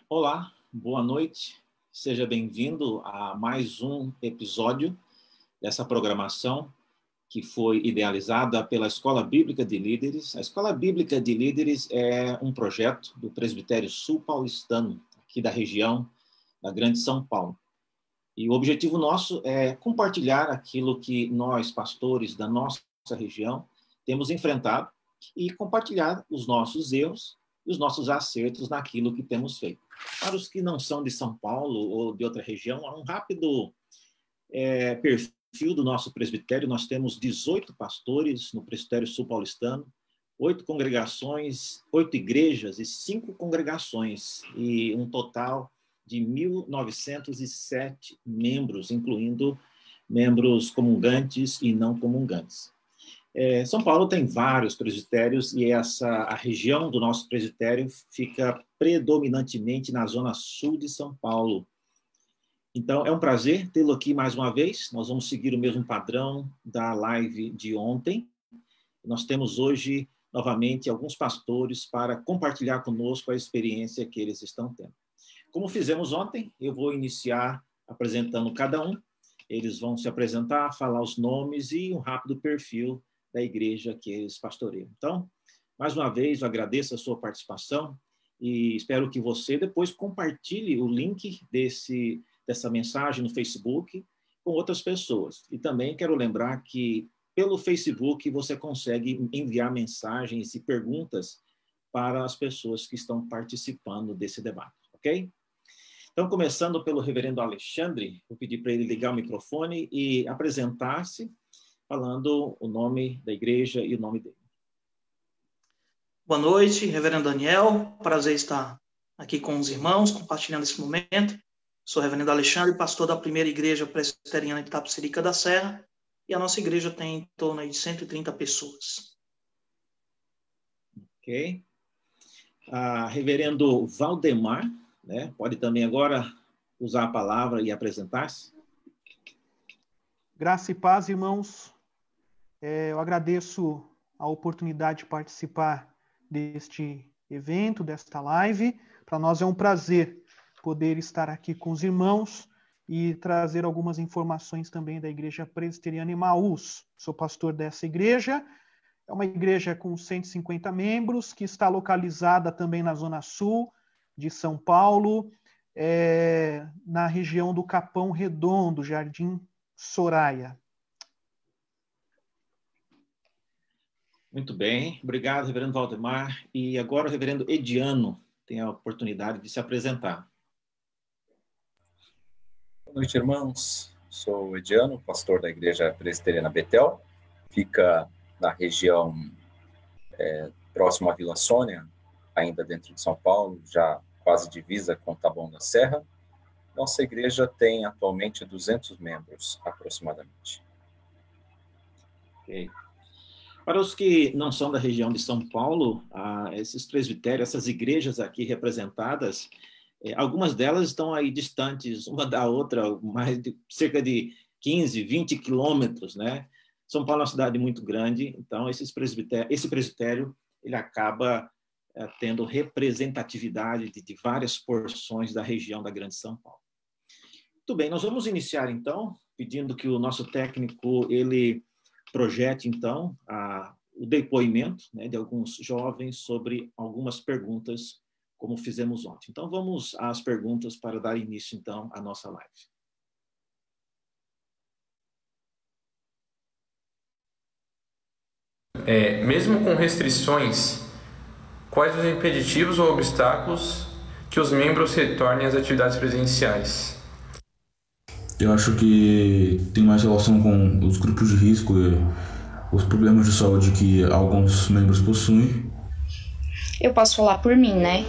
Olá, boa noite. Seja bem-vindo a mais um episódio dessa programação que foi idealizada pela Escola Bíblica de Líderes. A Escola Bíblica de Líderes é um projeto do Presbitério Sul Paulistano, aqui da região da Grande São Paulo. E o objetivo nosso é compartilhar aquilo que nós, pastores da nossa região, temos enfrentado e compartilhar os nossos erros e os nossos acertos naquilo que temos feito. Para os que não são de São Paulo ou de outra região, há um rápido perfil do nosso presbitério. Nós temos 18 pastores no Presbitério Sul Paulistano, 8 congregações, 8 igrejas e 5 congregações, e um total de 1.907 membros, incluindo membros comungantes e não comungantes. São Paulo tem vários presbitérios e a região do nosso presbitério fica predominantemente na zona sul de São Paulo. Então, é um prazer tê-lo aqui mais uma vez. Nós vamos seguir o mesmo padrão da live de ontem. Nós temos hoje, novamente, alguns pastores para compartilhar conosco a experiência que eles estão tendo. Como fizemos ontem, eu vou iniciar apresentando cada um. Eles vão se apresentar, falar os nomes e um rápido perfil da igreja que eles pastoreiam. Então, mais uma vez, eu agradeço a sua participação e espero que você depois compartilhe o link dessa mensagem no Facebook com outras pessoas. E também quero lembrar que pelo Facebook você consegue enviar mensagens e perguntas para as pessoas que estão participando desse debate, ok? Então, começando pelo reverendo Alexandre, vou pedir para ele ligar o microfone e apresentar-se, falando o nome da igreja e o nome dele. Boa noite, reverendo Daniel. Prazer estar aqui com os irmãos, compartilhando esse momento. Sou o reverendo Alexandre, pastor da primeira igreja presbiteriana de Itapecerica da Serra, e a nossa igreja tem em torno de 130 pessoas. Ok. Reverendo Valdemar, né, pode também agora usar a palavra e apresentar-se. Graça e paz, irmãos. Eu agradeço a oportunidade de participar deste evento, desta live. Para nós é um prazer poder estar aqui com os irmãos e trazer algumas informações também da Igreja Presbiteriana Emaús. Sou pastor dessa igreja. É uma igreja com 150 membros, que está localizada também na Zona Sul de São Paulo, na região do Capão Redondo, Jardim Soraya. Muito bem, obrigado, reverendo Valdemar. E agora o reverendo Ediano tem a oportunidade de se apresentar. Boa noite, irmãos. Sou o Ediano, pastor da Igreja Presbiteriana Betel. Fica na região próximo à Vila Sônia, ainda dentro de São Paulo, já quase divisa com Taboão da Serra. Nossa igreja tem atualmente 200 membros, aproximadamente. Ok. Para os que não são da região de São Paulo, esses presbitérios, essas igrejas aqui representadas, algumas delas estão aí distantes uma da outra, cerca de 15, 20 quilômetros, né? São Paulo é uma cidade muito grande, então esse presbitério ele acaba tendo representatividade de várias porções da região da Grande São Paulo. Muito bem, nós vamos iniciar então, pedindo que o nosso técnico ele projete, então, o depoimento, né, de alguns jovens sobre algumas perguntas, como fizemos ontem. Então, vamos às perguntas para dar início, então, à nossa live. Mesmo com restrições, quais os impeditivos ou obstáculos que os membros retornem às atividades presenciais? Eu acho que tem mais relação com os grupos de risco e os problemas de saúde que alguns membros possuem. Eu posso falar por mim, né?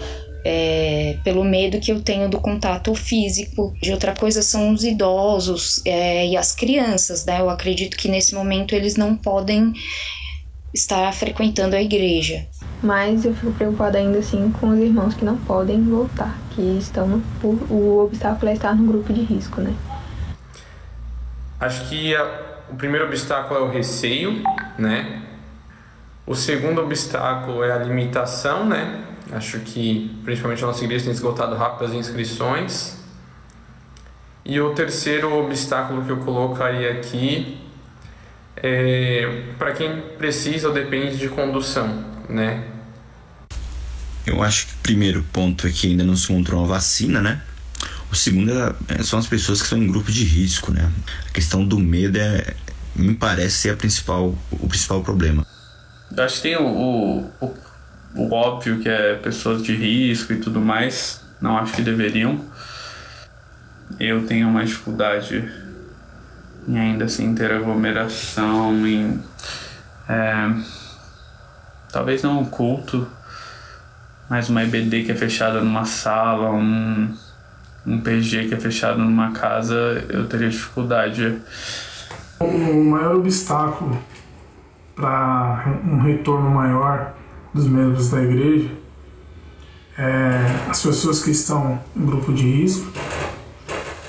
Pelo medo que eu tenho do contato físico. De outra coisa são os idosos e as crianças, né? Eu acredito que nesse momento eles não podem estar frequentando a igreja. Mas eu fico preocupada ainda assim com os irmãos que não podem voltar, que estão o obstáculo é estar no grupo de risco, né? Acho que o primeiro obstáculo é o receio, né? O segundo obstáculo é a limitação, né? Acho que principalmente a nossa igreja tem esgotado rápido as inscrições. E o terceiro obstáculo que eu colocaria aqui é para quem precisa ou depende de condução, né? Eu acho que o primeiro ponto é que ainda não se encontrou uma vacina, né? O segundo são as pessoas que estão em grupo de risco, né? A questão do medo me parece ser o principal problema. Eu acho que tem o óbvio, que é pessoas de risco e tudo mais. Não acho que deveriam. Eu tenho uma dificuldade em ainda assim ter aglomeração, talvez não um culto, mas uma EBD que é fechada numa sala, um PG que é fechado numa casa, eu teria dificuldade. O maior obstáculo para um retorno maior dos membros da igreja é as pessoas que estão em grupo de risco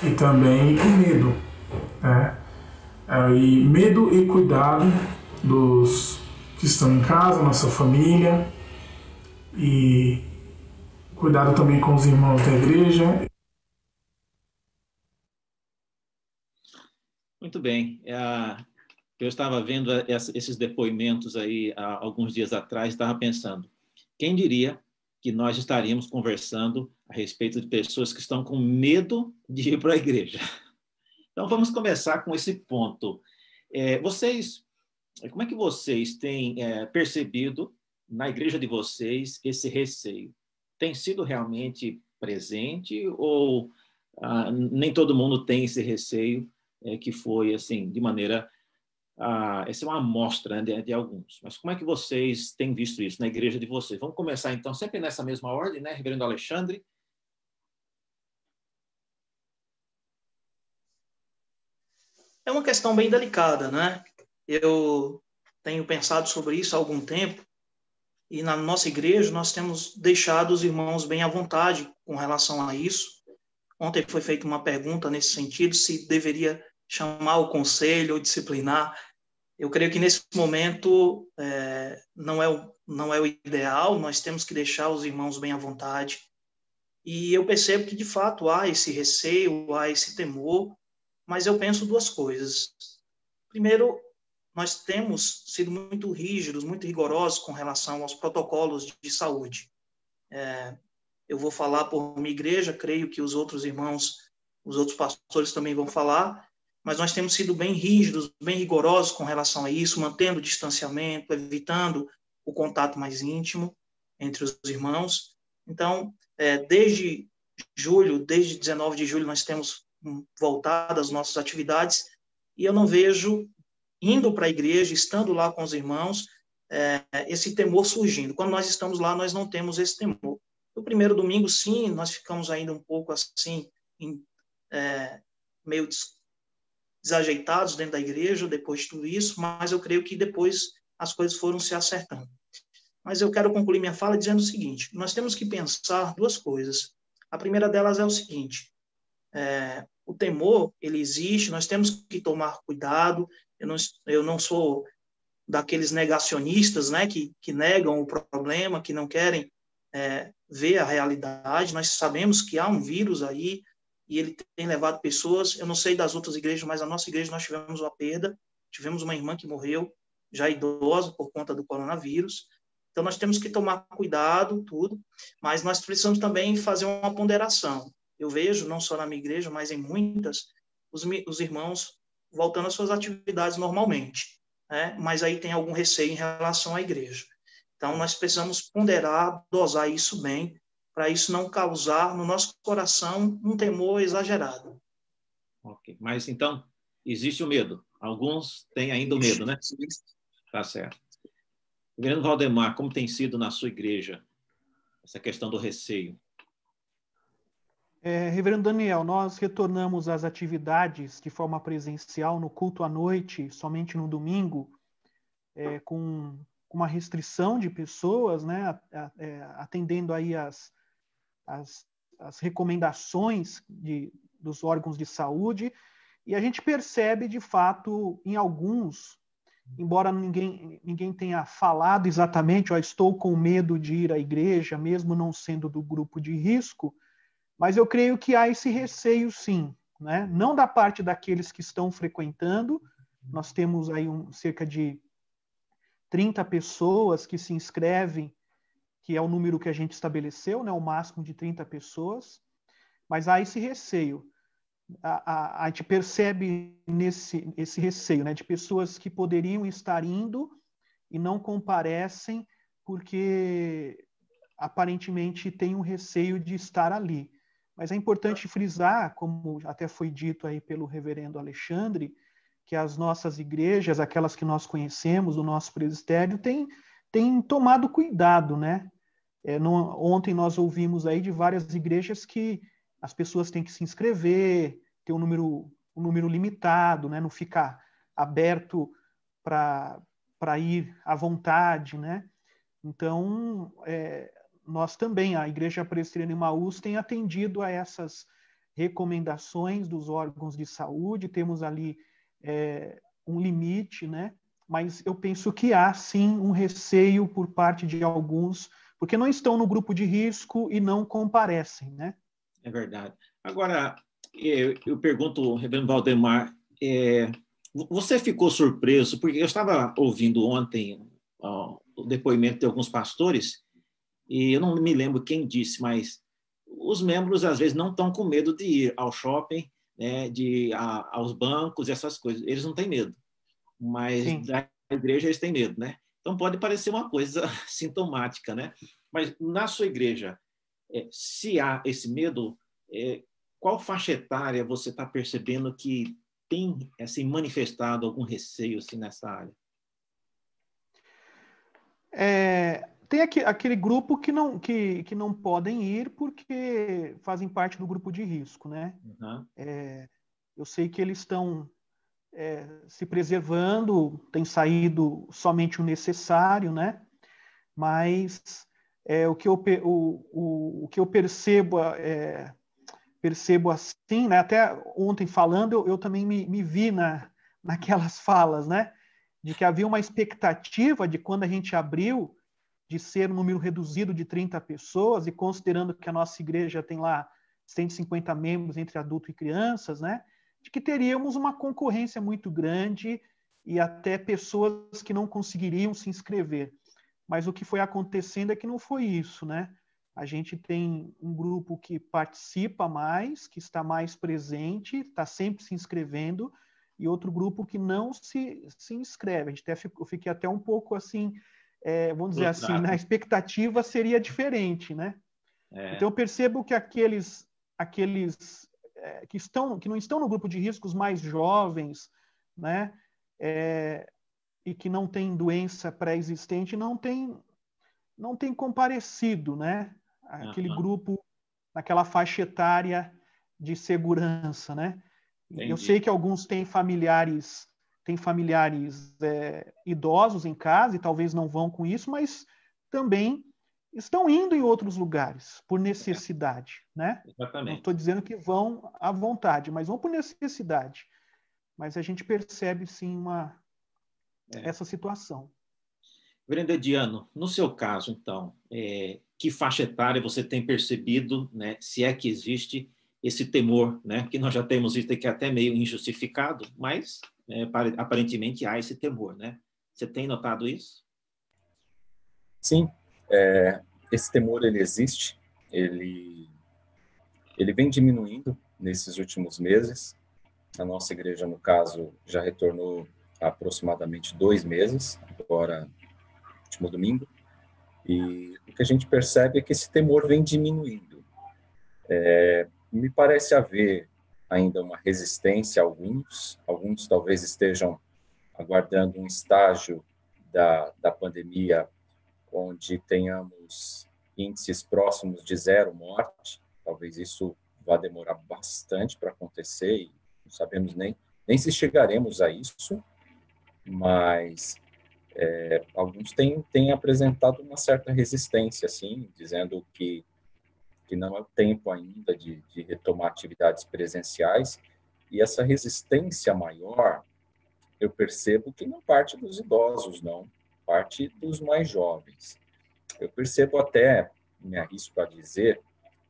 e também o medo, né? E medo e cuidado dos que estão em casa, nossa família, e cuidado também com os irmãos da igreja. Muito bem. Eu estava vendo esses depoimentos aí há alguns dias atrás, estava pensando, quem diria que nós estaríamos conversando a respeito de pessoas que estão com medo de ir para a igreja? Então, vamos começar com esse ponto. Como é que vocês têm percebido na igreja de vocês esse receio? Tem sido realmente presente ou nem todo mundo tem esse receio que foi, assim, de maneira... essa é uma amostra, né, de alguns. Mas como é que vocês têm visto isso na igreja de vocês? Vamos começar, então, sempre nessa mesma ordem, né, Reverendo Alexandre? É uma questão bem delicada, né? Eu tenho pensado sobre isso há algum tempo e na nossa igreja nós temos deixado os irmãos bem à vontade com relação a isso. Ontem foi feita uma pergunta nesse sentido, se deveria chamar o conselho ou disciplinar. Eu creio que nesse momento não é o ideal, nós temos que deixar os irmãos bem à vontade. E eu percebo que, de fato, há esse receio, há esse temor, mas eu penso duas coisas. Primeiro, nós temos sido muito rígidos, muito rigorosos com relação aos protocolos de saúde. Eu vou falar por minha igreja, creio que os outros irmãos, os outros pastores também vão falar, mas nós temos sido bem rígidos, bem rigorosos com relação a isso, mantendo o distanciamento, evitando o contato mais íntimo entre os irmãos. Então, desde 19 de julho, nós temos voltado às nossas atividades e eu não vejo, indo para a igreja, estando lá com os irmãos, esse temor surgindo. Quando nós estamos lá, nós não temos esse temor. No primeiro domingo, sim, nós ficamos ainda um pouco assim, meio desajeitados dentro da igreja, depois de tudo isso, mas eu creio que depois as coisas foram se acertando. Mas eu quero concluir minha fala dizendo o seguinte, nós temos que pensar duas coisas. A primeira delas é o seguinte, o temor, ele existe, nós temos que tomar cuidado, eu não sou daqueles negacionistas, né, que negam o problema, que não querem ver a realidade, nós sabemos que há um vírus aí, e ele tem levado pessoas, eu não sei das outras igrejas, mas a nossa igreja nós tivemos uma perda, tivemos uma irmã que morreu, já idosa, por conta do coronavírus, então nós temos que tomar cuidado, tudo, mas nós precisamos também fazer uma ponderação. Eu vejo, não só na minha igreja, mas em muitas, os irmãos voltando às suas atividades normalmente, né? Mas aí tem algum receio em relação à igreja. Então nós precisamos ponderar, dosar isso bem, para isso não causar no nosso coração um temor exagerado. Ok, mas então, existe o medo. Alguns têm ainda o medo, né? Tá certo. Reverendo Valdemar, como tem sido na sua igreja essa questão do receio? Reverendo Daniel, nós retornamos às atividades de forma presencial no culto à noite, somente no domingo, com uma restrição de pessoas, né, atendendo aí as recomendações dos órgãos de saúde, e a gente percebe, de fato, em alguns, embora ninguém tenha falado exatamente, ó, estou com medo de ir à igreja, mesmo não sendo do grupo de risco, mas eu creio que há esse receio, sim, né? Não da parte daqueles que estão frequentando. Nós temos aí cerca de 30 pessoas que se inscrevem, que é o número que a gente estabeleceu, né? O máximo de 30 pessoas, mas há esse receio. A gente percebe esse receio, né, de pessoas que poderiam estar indo e não comparecem porque aparentemente tem um receio de estar ali. Mas é importante frisar, como até foi dito aí pelo reverendo Alexandre, que as nossas igrejas, aquelas que nós conhecemos, o nosso presbitério, têm tomado cuidado, né? Ontem nós ouvimos aí de várias igrejas que as pessoas têm que se inscrever, ter um número limitado, né? Não ficar aberto para ir à vontade, né? Então, nós também, a Igreja Presbiteriana Emaús, tem atendido a essas recomendações dos órgãos de saúde, temos ali um limite, né? Mas eu penso que há, sim, um receio por parte de alguns, porque não estão no grupo de risco e não comparecem, né? É verdade. Agora, eu pergunto, reverendo Valdemar, você ficou surpreso, porque eu estava ouvindo ontem o depoimento de alguns pastores, e eu não me lembro quem disse, mas os membros, às vezes, não estão com medo de ir ao shopping, né, aos bancos, essas coisas. Eles não têm medo, mas sim, da igreja eles têm medo, né? Então, pode parecer uma coisa sintomática, né? Mas, na sua igreja, se há esse medo, qual faixa etária você está percebendo que tem assim, manifestado algum receio assim, nessa área? Tem aquele grupo que não podem ir porque fazem parte do grupo de risco, né? Uhum. Eu sei que eles estão se preservando, tem saído somente o necessário, né? Mas o que eu percebo assim, né? Até ontem falando, eu também me vi naquelas falas, né? De que havia uma expectativa de quando a gente abriu, de ser um número reduzido de 30 pessoas, e considerando que a nossa igreja tem lá 150 membros entre adultos e crianças, né? De que teríamos uma concorrência muito grande e até pessoas que não conseguiriam se inscrever. Mas o que foi acontecendo é que não foi isso, né? A gente tem um grupo que participa mais, que está mais presente, está sempre se inscrevendo, e outro grupo que não se inscreve. Eu fiquei até um pouco assim, vamos dizer assim, na expectativa seria diferente, né? Então eu percebo que aqueles que não estão no grupo de riscos, mais jovens, né? E que não têm doença pré-existente, não tem comparecido, né? Aquele grupo, naquela faixa etária de segurança, né? Entendi. Eu sei que alguns têm familiares idosos em casa e talvez não vão com isso, mas também estão indo em outros lugares por necessidade, né? Exatamente. Não estou dizendo que vão à vontade, mas vão por necessidade. Mas a gente percebe, sim, essa situação. Brendediano, no seu caso, então, que faixa etária você tem percebido, né, se é que existe esse temor, né, que nós já temos visto aqui até meio injustificado, mas aparentemente há esse temor, né? Você tem notado isso? Sim, esse temor ele existe, ele vem diminuindo nesses últimos meses. A nossa igreja, no caso, já retornou há aproximadamente 2 meses, agora último domingo, e o que a gente percebe é que esse temor vem diminuindo. Me parece haver ainda uma resistência a alguns talvez estejam aguardando um estágio da pandemia onde tenhamos índices próximos de 0 morte, talvez isso vá demorar bastante para acontecer, e não sabemos nem se chegaremos a isso, mas alguns têm apresentado uma certa resistência, assim, dizendo que não é o tempo ainda de retomar atividades presenciais, e essa resistência maior, eu percebo que não parte dos idosos, não, parte dos mais jovens. Eu percebo até, me arrisco a dizer,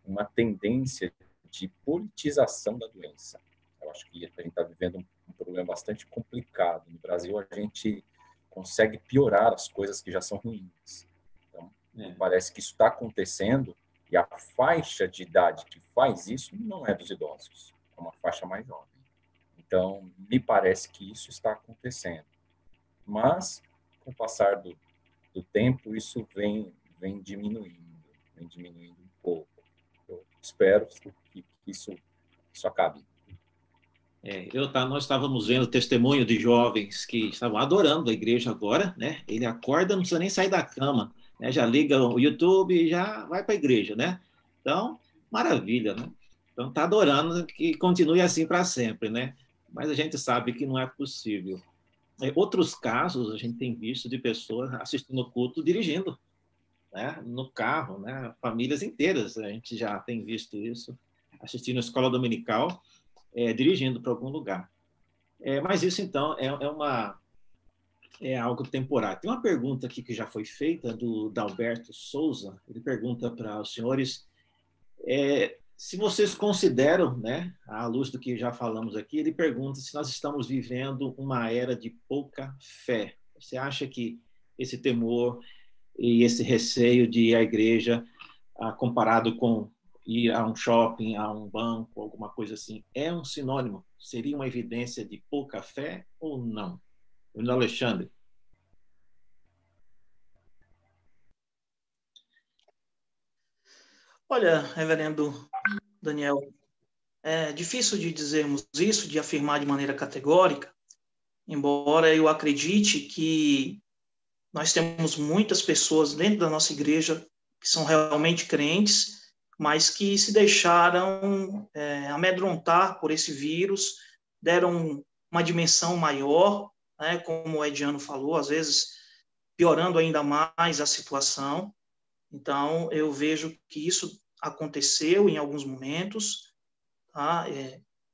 uma tendência de politização da doença. Eu acho que a gente está vivendo um problema bastante complicado. No Brasil, a gente consegue piorar as coisas que já são ruins. Então, parece que isso está acontecendo e a faixa de idade que faz isso não é dos idosos, é uma faixa mais jovem. Então, me parece que isso está acontecendo. Mas, com o passar do tempo, isso vem diminuindo um pouco. Eu espero que isso acabe. Nós estávamos vendo testemunho de jovens que estavam adorando a igreja agora, né? Ele acorda, não precisa nem sair da cama, né? Já liga o YouTube e já vai para a igreja, né? Então, maravilha, né? Então, está adorando, que continue assim para sempre, né? Mas a gente sabe que não é possível. Outros casos a gente tem visto de pessoas assistindo o culto dirigindo, né? No carro, né? Famílias inteiras, a gente já tem visto isso, assistindo a escola dominical, dirigindo para algum lugar. Mas isso, então, é algo temporário. Tem uma pergunta aqui que já foi feita, do Dalberto Souza. Ele pergunta para os senhores se vocês consideram, né, à luz do que já falamos aqui, ele pergunta se nós estamos vivendo uma era de pouca fé. Você acha que esse temor e esse receio de ir à igreja, comparado com ir a um shopping, a um banco, alguma coisa assim, é um sinônimo? Seria uma evidência de pouca fé ou não? Alexandre. Olha, reverendo Daniel, é difícil de dizermos isso, de afirmar de maneira categórica, embora eu acredite que nós temos muitas pessoas dentro da nossa igreja que são realmente crentes, mas que se deixaram amedrontar por esse vírus, deram uma dimensão maior, né, como o Ediano falou, às vezes piorando ainda mais a situação. Então, eu vejo que isso aconteceu em alguns momentos. Tá?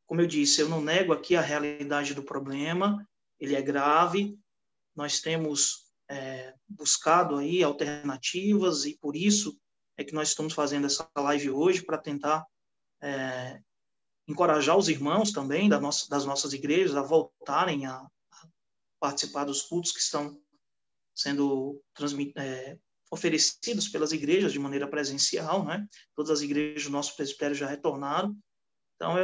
Como eu disse, eu não nego aqui a realidade do problema, ele é grave, nós temos buscado aí alternativas e por isso é que nós estamos fazendo essa live hoje, para tentar encorajar os irmãos também das nossas igrejas a voltarem a participar dos cultos que estão sendo oferecidos pelas igrejas de maneira presencial, né? Todas as igrejas do nosso presbitério já retornaram. Então,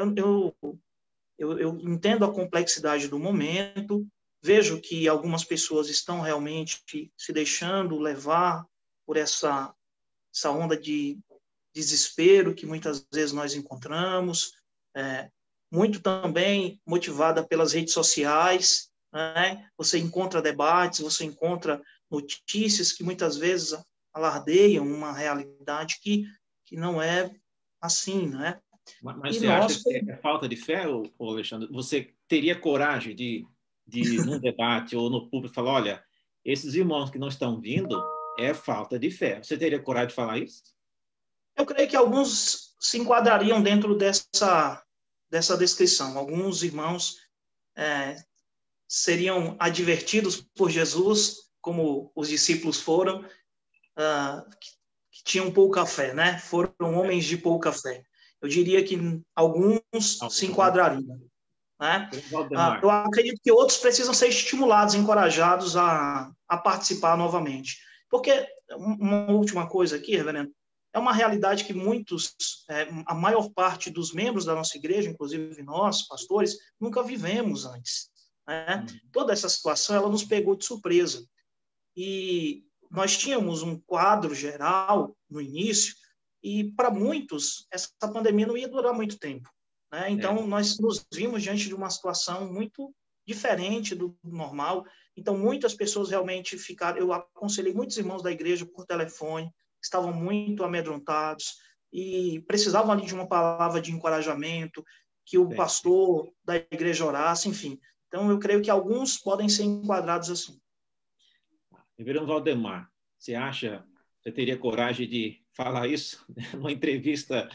eu entendo a complexidade do momento, vejo que algumas pessoas estão realmente se deixando levar por essa onda de desespero que muitas vezes nós encontramos, muito também motivada pelas redes sociais, né? Você encontra debates, você encontra notícias que muitas vezes alardeiam uma realidade que não é assim, né? Mas você acha que é falta de fé, Alexandre? Você teria coragem de num debate ou no público, falar, olha, esses irmãos que não estão vindo é falta de fé? Você teria coragem de falar isso? Eu creio que alguns se enquadrariam dentro dessa descrição. Alguns irmãos seriam advertidos por Jesus, como os discípulos foram, que tinham pouca fé, né? Foram homens de pouca fé. Eu diria que alguns se enquadrariam. Né? Eu acredito que outros precisam ser estimulados, encorajados a participar novamente. Porque, uma última coisa aqui, reverendo, é uma realidade que a maior parte dos membros da nossa igreja, inclusive nós, pastores, nunca vivemos antes. Né? Toda essa situação, ela nos pegou de surpresa. E nós tínhamos um quadro geral no início, e para muitos, essa pandemia não ia durar muito tempo. Né? Então, nós nos vimos diante de uma situação muito diferente do normal. Então, muitas pessoas realmente ficaram... Eu aconselhei muitos irmãos da igreja por telefone, que estavam muito amedrontados e precisavam ali de uma palavra de encorajamento, que o pastor da igreja orasse, enfim. Então, eu creio que alguns podem ser enquadrados assim. Reverendo Valdemar, você teria coragem de falar isso numa entrevista,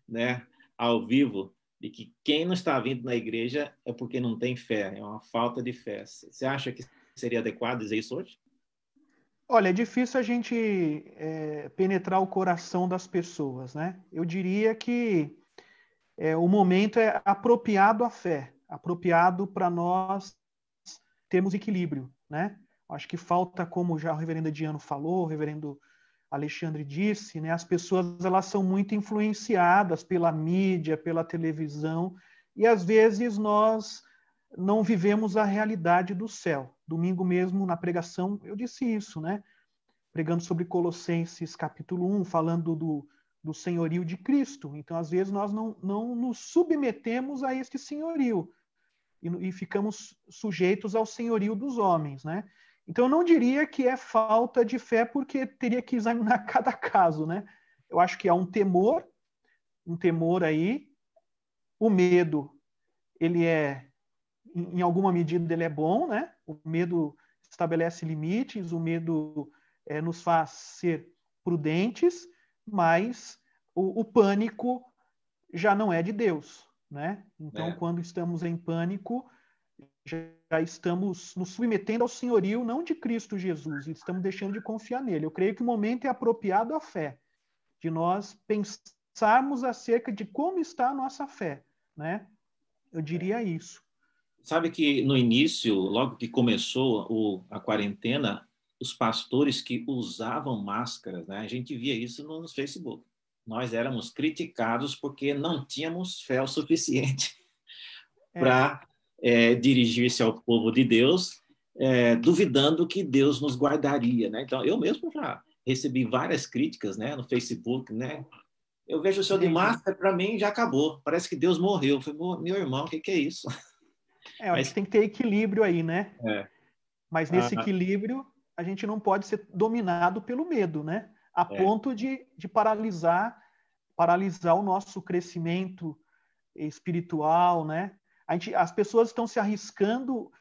né, ao vivo, de que quem não está vindo na igreja é porque não tem fé, é uma falta de fé. Você acha que seria adequado dizer isso hoje? Olha, é difícil a gente penetrar o coração das pessoas, né? Eu diria que o momento é apropriado à fé, apropriado para nós termos equilíbrio, né? Acho que falta, como já o reverendo Ediano falou, o reverendo Alexandre disse, né? As pessoas elas são muito influenciadas pela mídia, pela televisão, e às vezes nós não vivemos a realidade do céu. Domingo mesmo, na pregação, eu disse isso, né? Pregando sobre Colossenses capítulo 1, falando do senhorio de Cristo. Então, às vezes, nós não nos submetemos a este senhorio e ficamos sujeitos ao senhorio dos homens, né? Então, eu não diria que é falta de fé, porque teria que examinar cada caso, né? Eu acho que há um temor aí. O medo, ele em alguma medida, ele é bom, né? O medo estabelece limites, o medo nos faz ser prudentes, mas o pânico já não é de Deus, né? Então, quando estamos em pânico, já estamos nos submetendo ao senhorio, não de Cristo Jesus, e estamos deixando de confiar nele. Eu creio que o momento é apropriado à fé, de nós pensarmos acerca de como está a nossa fé, né? Eu diria isso. Sabe que no início, logo que começou a quarentena, os pastores que usavam máscaras, né? A gente via isso no Facebook. Nós éramos criticados porque não tínhamos fé o suficiente para dirigir-se ao povo de Deus, duvidando que Deus nos guardaria, né? Então, eu mesmo já recebi várias críticas, né, no Facebook, né? Eu vejo o senhor de máscara, para mim já acabou. Parece que Deus morreu. Eu falei, meu irmão, o que é isso? A gente tem que ter equilíbrio aí, né? Mas nesse equilíbrio, a gente não pode ser dominado pelo medo, né? A ponto de paralisar o nosso crescimento espiritual, né? As pessoas estão se arriscando,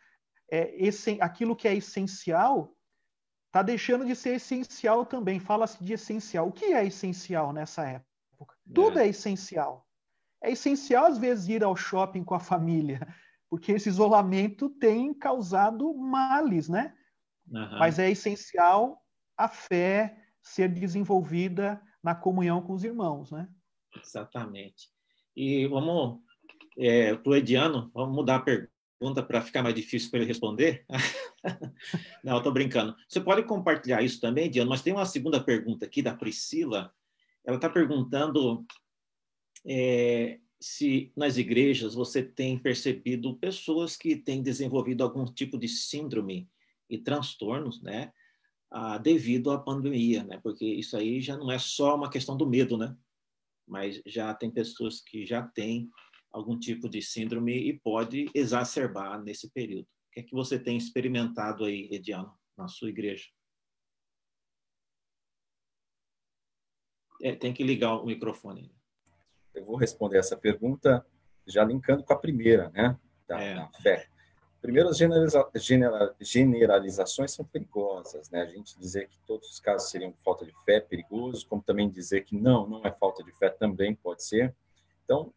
aquilo que é essencial está deixando de ser essencial também. Fala-se de essencial. O que é essencial nessa época? Tudo é essencial. É essencial, às vezes, ir ao shopping com a família, porque esse isolamento tem causado males, né? Uhum. Mas é essencial a fé ser desenvolvida na comunhão com os irmãos, né? Exatamente. E vamos para o Ediano, vamos mudar a pergunta para ficar mais difícil para ele responder. Não, estou brincando. Você pode compartilhar isso também, Ediano, mas tem uma segunda pergunta aqui da Priscila. Ela está perguntando se nas igrejas você tem percebido pessoas que têm desenvolvido algum tipo de síndrome e transtornos, né, devido à pandemia, né? Porque isso aí já não é só uma questão do medo, né? Mas já tem pessoas que já têm algum tipo de síndrome e pode exacerbar nesse período. O que é que você tem experimentado aí, Ediano, na sua igreja? Tem que ligar o microfone. Eu vou responder essa pergunta já linkando com a primeira, né? Da fé. Primeiro, as generalizações são perigosas, né? A gente dizer que todos os casos seriam falta de fé é perigoso, como também dizer que não é falta de fé também pode ser. Então,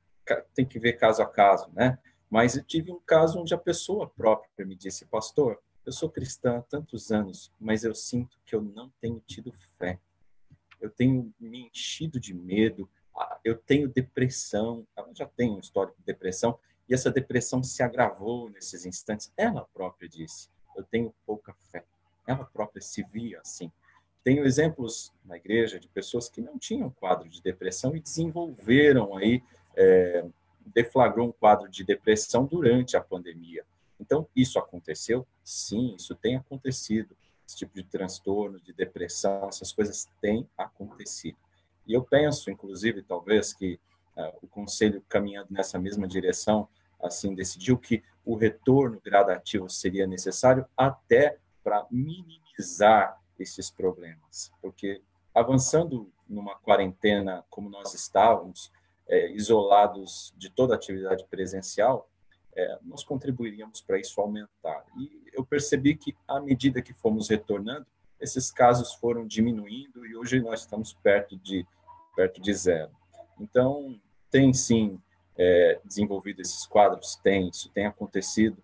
tem que ver caso a caso, né? Mas eu tive um caso onde a pessoa própria me disse, pastor, eu sou cristã há tantos anos, mas eu sinto que eu não tenho tido fé. Eu tenho me enchido de medo, eu tenho depressão, ela já tem um histórico de depressão, e essa depressão se agravou nesses instantes. Ela própria disse, eu tenho pouca fé. Ela própria se via assim. Tenho exemplos na igreja de pessoas que não tinham quadro de depressão e desenvolveram aí, deflagrou um quadro de depressão durante a pandemia. Então, isso aconteceu? Sim, isso tem acontecido. Esse tipo de transtorno, de depressão, essas coisas têm acontecido. E eu penso, inclusive, talvez que o Conselho, caminhando nessa mesma direção, assim, decidiu que o retorno gradativo seria necessário até para minimizar esses problemas. Porque avançando numa quarentena como nós estávamos, isolados de toda a atividade presencial, nós contribuiríamos para isso aumentar. E eu percebi que, à medida que fomos retornando, esses casos foram diminuindo e hoje nós estamos perto de zero. Então, tem sim desenvolvido esses quadros? Isso tem acontecido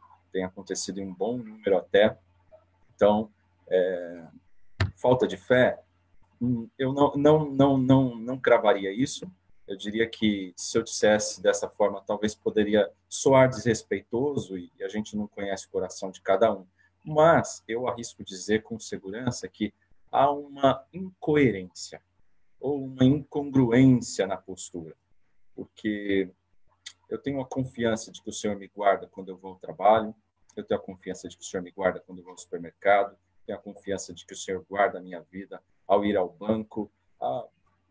em um bom número até. Então, falta de fé, eu não cravaria isso. Eu diria que, se eu dissesse dessa forma, talvez poderia soar desrespeitoso e a gente não conhece o coração de cada um. Mas eu arrisco dizer com segurança que há uma incoerência ou uma incongruência na postura. Porque eu tenho a confiança de que o Senhor me guarda quando eu vou ao trabalho, eu tenho a confiança de que o Senhor me guarda quando eu vou ao supermercado, tenho a confiança de que o Senhor guarda a minha vida ao ir ao banco,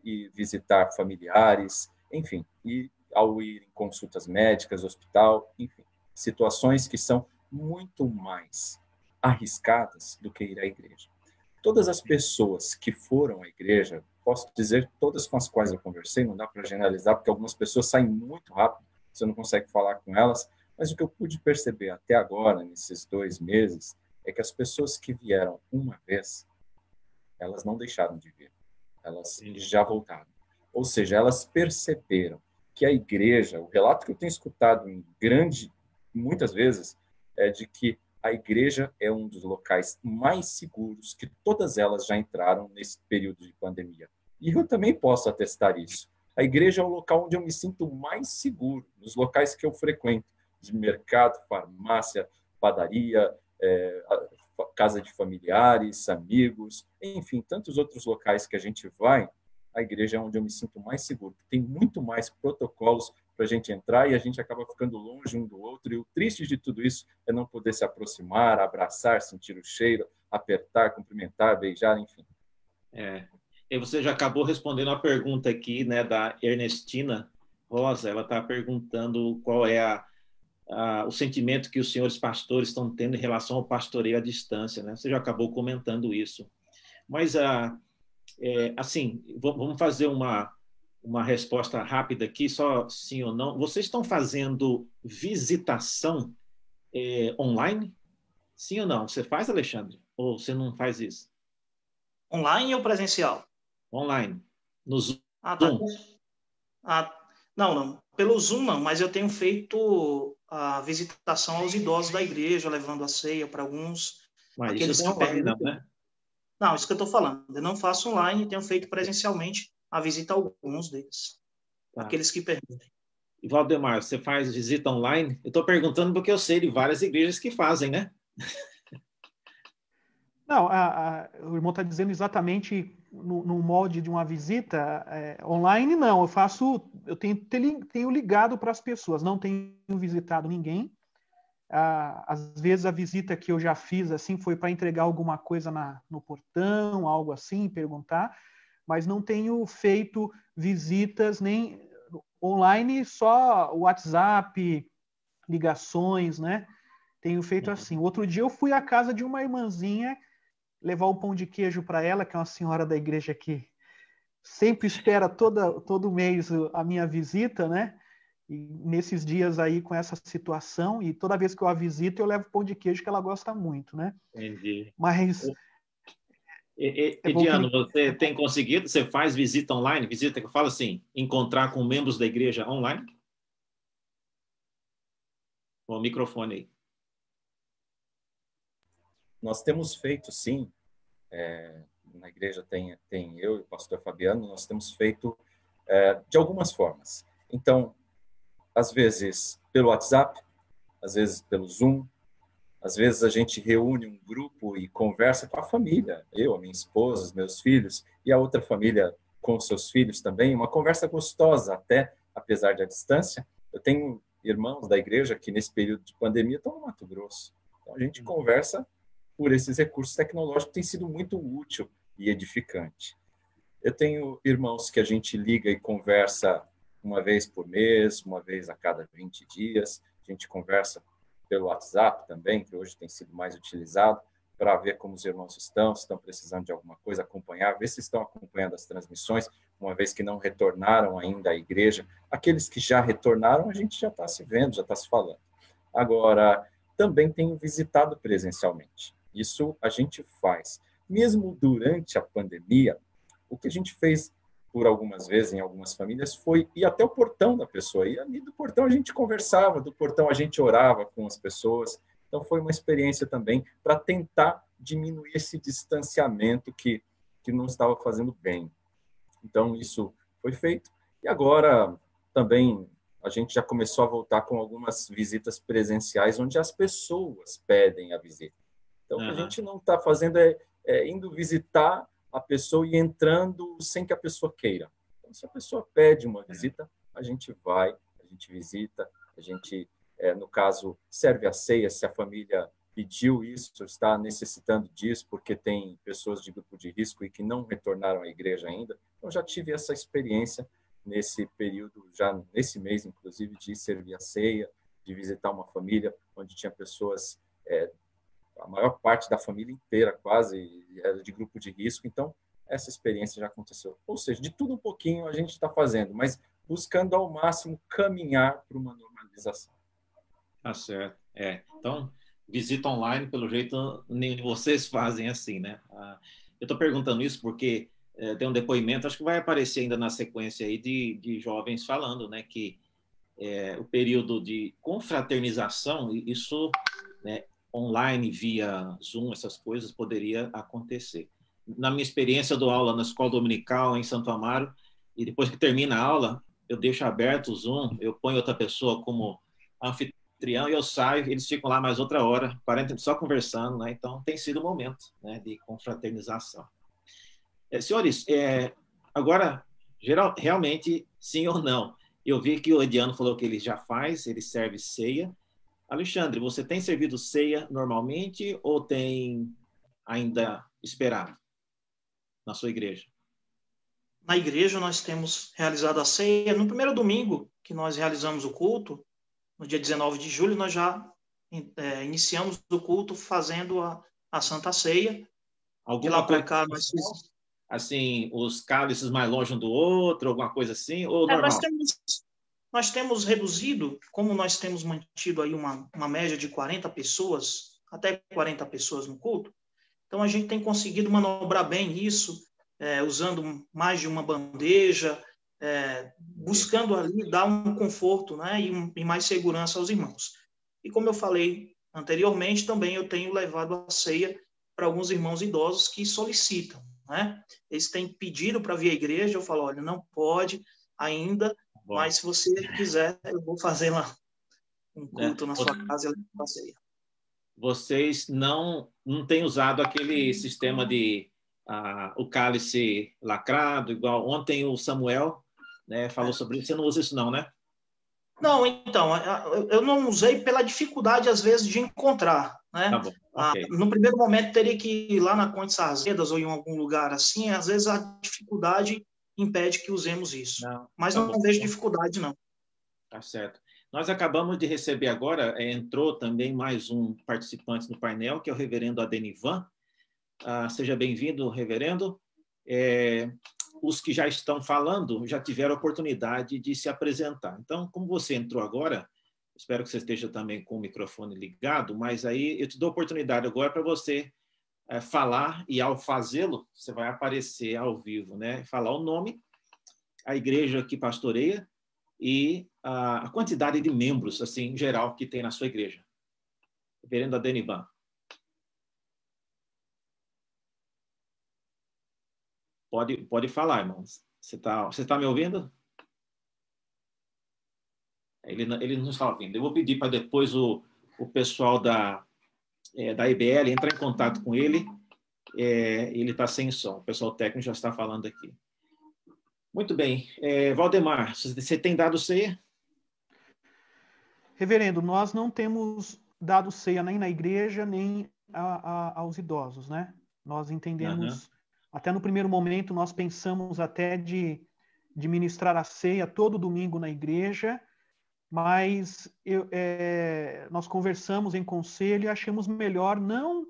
e visitar familiares, enfim, e ao ir em consultas médicas, hospital, enfim, situações que são muito mais arriscadas do que ir à igreja. Todas as pessoas que foram à igreja, posso dizer todas com as quais eu conversei, não dá para generalizar, porque algumas pessoas saem muito rápido, você não consegue falar com elas, mas o que eu pude perceber até agora, nesses 2 meses, é que as pessoas que vieram uma vez, elas não deixaram de vir. Elas já voltaram. Ou seja, elas perceberam que a igreja, o relato que eu tenho escutado muitas vezes, é de que a igreja é um dos locais mais seguros que todas elas já entraram nesse período de pandemia. E eu também posso atestar isso. A igreja é o local onde eu me sinto mais seguro, nos locais que eu frequento, de mercado, farmácia, padaria, casa de familiares, amigos, enfim, tantos outros locais que a gente vai, a igreja é onde eu me sinto mais seguro. Tem muito mais protocolos para a gente entrar e a gente acaba ficando longe um do outro. E o triste de tudo isso é não poder se aproximar, abraçar, sentir o cheiro, apertar, cumprimentar, beijar, enfim. E você já acabou respondendo a pergunta aqui, né, da Ernestina Rosa. Ela está perguntando qual é o sentimento que os senhores pastores estão tendo em relação ao pastoreio à distância, né? Você já acabou comentando isso. Mas, assim, vamos fazer uma resposta rápida aqui, só sim ou não. Vocês estão fazendo visitação online? Sim ou não? Você faz, Alexandre? Ou você não faz isso? Online ou presencial? Online. No Zoom? Tá. Não. Pelo Zoom não, mas eu tenho feito a visitação aos idosos da igreja, levando a ceia para alguns. Mas aqueles isso não é online, não, né? Não, isso que eu estou falando. Eu não faço online, tenho feito presencialmente a visita a alguns deles. Tá. Aqueles que permitem. E Valdemar, você faz visita online? Eu estou perguntando porque eu sei de várias igrejas que fazem, né? Não, o irmão está dizendo exatamente no molde de uma visita online, não. Eu tenho ligado para as pessoas, não tenho visitado ninguém. Às vezes a visita que eu já fiz assim foi para entregar alguma coisa no portão, algo assim, perguntar, mas não tenho feito visitas nem online, só WhatsApp, ligações, né? Tenho feito assim. Outro dia eu fui à casa de uma irmãzinha levar um pão de queijo para ela, que é uma senhora da igreja que sempre espera todo mês a minha visita, né? E nesses dias aí com essa situação, e toda vez que eu a visito, eu levo pão de queijo que ela gosta muito, né? Entendi. Mas... Ediano, você tem conseguido? Você faz visita online? Visita que eu falo assim, encontrar com membros da igreja online? Com o microfone aí. Nós temos feito, sim, na igreja tem eu e o pastor Fabiano, nós temos feito de algumas formas. Então, às vezes pelo WhatsApp, às vezes pelo Zoom, às vezes a gente reúne um grupo e conversa com a família, eu, a minha esposa, os meus filhos, e a outra família com seus filhos também, uma conversa gostosa até, apesar da distância. Eu tenho irmãos da igreja que nesse período de pandemia estão no Mato Grosso. Então a gente conversa por esses recursos tecnológicos, tem sido muito útil e edificante. Eu tenho irmãos que a gente liga e conversa uma vez por mês, uma vez a cada 20 dias. A gente conversa pelo WhatsApp também, que hoje tem sido mais utilizado, para ver como os irmãos estão, se estão precisando de alguma coisa, acompanhar, ver se estão acompanhando as transmissões, uma vez que não retornaram ainda à igreja. Aqueles que já retornaram, a gente já está se vendo, já está se falando. Agora, também tenho visitado presencialmente. Isso a gente faz. Mesmo durante a pandemia, o que a gente fez por algumas vezes, em algumas famílias, foi ir até o portão da pessoa. E ali do portão a gente conversava, do portão a gente orava com as pessoas. Então foi uma experiência também para tentar diminuir esse distanciamento que não estava fazendo bem. Então isso foi feito. E agora também a gente já começou a voltar com algumas visitas presenciais, onde as pessoas pedem a visita. Então, o que a gente não está fazendo é indo visitar a pessoa e entrando sem que a pessoa queira. Então, se a pessoa pede uma visita, a gente vai, a gente visita, a gente, no caso, serve a ceia, se a família pediu isso, está necessitando disso, porque tem pessoas de grupo de risco e que não retornaram à igreja ainda. Então, já tive essa experiência nesse período, já nesse mês, inclusive, de servir a ceia, de visitar uma família onde tinha pessoas, a maior parte da família inteira quase, era de grupo de risco. Então, essa experiência já aconteceu. Ou seja, de tudo um pouquinho a gente está fazendo, mas buscando ao máximo caminhar para uma normalização. Tá certo. Então, visita online, pelo jeito, nem vocês fazem assim, né? Eu estou perguntando isso porque tem um depoimento, acho que vai aparecer ainda na sequência aí, de jovens falando, né, que o período de confraternização, isso, né, online, via Zoom, essas coisas, poderia acontecer. Na minha experiência, eu dou aula na escola dominical em Santo Amaro, e depois que termina a aula, eu deixo aberto o Zoom, eu ponho outra pessoa como anfitrião e eu saio, eles ficam lá mais outra hora, 40 minutos só conversando, né? Então tem sido um momento, né, de confraternização. Senhores, agora, realmente, sim ou não? Eu vi que o Ediano falou que ele já faz, ele serve ceia. Alexandre, você tem servido ceia normalmente ou tem ainda esperado na sua igreja? Na igreja nós temos realizado a ceia. No primeiro domingo que nós realizamos o culto, no dia 19 de julho, nós já iniciamos o culto fazendo a Santa Ceia. De lá para cá, nós fizemos... Assim, os cálices mais longe um do outro, alguma coisa assim, ou normal? Nós temos reduzido, como nós temos mantido aí uma média de 40 pessoas, até 40 pessoas no culto, então a gente tem conseguido manobrar bem isso, usando mais de uma bandeja, buscando ali dar um conforto, né, e mais segurança aos irmãos. E como eu falei anteriormente, também eu tenho levado a ceia para alguns irmãos idosos que solicitam, né? Eles têm pedido para vir à igreja, eu falo, olha, não pode ainda, mas se você quiser, eu vou fazer lá um culto na sua casa e eu levo a ceia. Vocês não têm usado aquele sistema de o cálice lacrado, igual ontem o Samuel, né, falou sobre isso. Você não usa isso não, né? Não, então, eu não usei pela dificuldade, às vezes, de encontrar, né? Tá bom, okay. No primeiro momento, teria que ir lá na Conde Sarzedas ou em algum lugar assim, às vezes a dificuldade impede que usemos isso. Mas não vejo dificuldade, não. Tá certo. Nós acabamos de receber agora, entrou também mais um participante no painel, que é o reverendo Adenivan. Seja bem-vindo, reverendo. Os que já estão falando já tiveram a oportunidade de se apresentar. Então, como você entrou agora, espero que você esteja também com o microfone ligado, mas aí eu te dou a oportunidade agora para você falar, e ao fazê-lo, você vai aparecer ao vivo, né? Falar o nome, a igreja que pastoreia e a quantidade de membros, assim, em geral, que tem na sua igreja. Reverendo Adenivan. Pode falar, irmãos. Você tá me ouvindo? Ele não está ouvindo. Eu vou pedir para depois o pessoal da IBL entrar em contato com ele. Ele está sem som. O pessoal técnico já está falando aqui. Muito bem. Valdemar, você tem dado ceia? Reverendo, nós não temos dado ceia nem na igreja, nem aos idosos, né? Nós entendemos... Até no primeiro momento, nós pensamos até de ministrar a ceia todo domingo na igreja, mas nós conversamos em conselho e achamos melhor não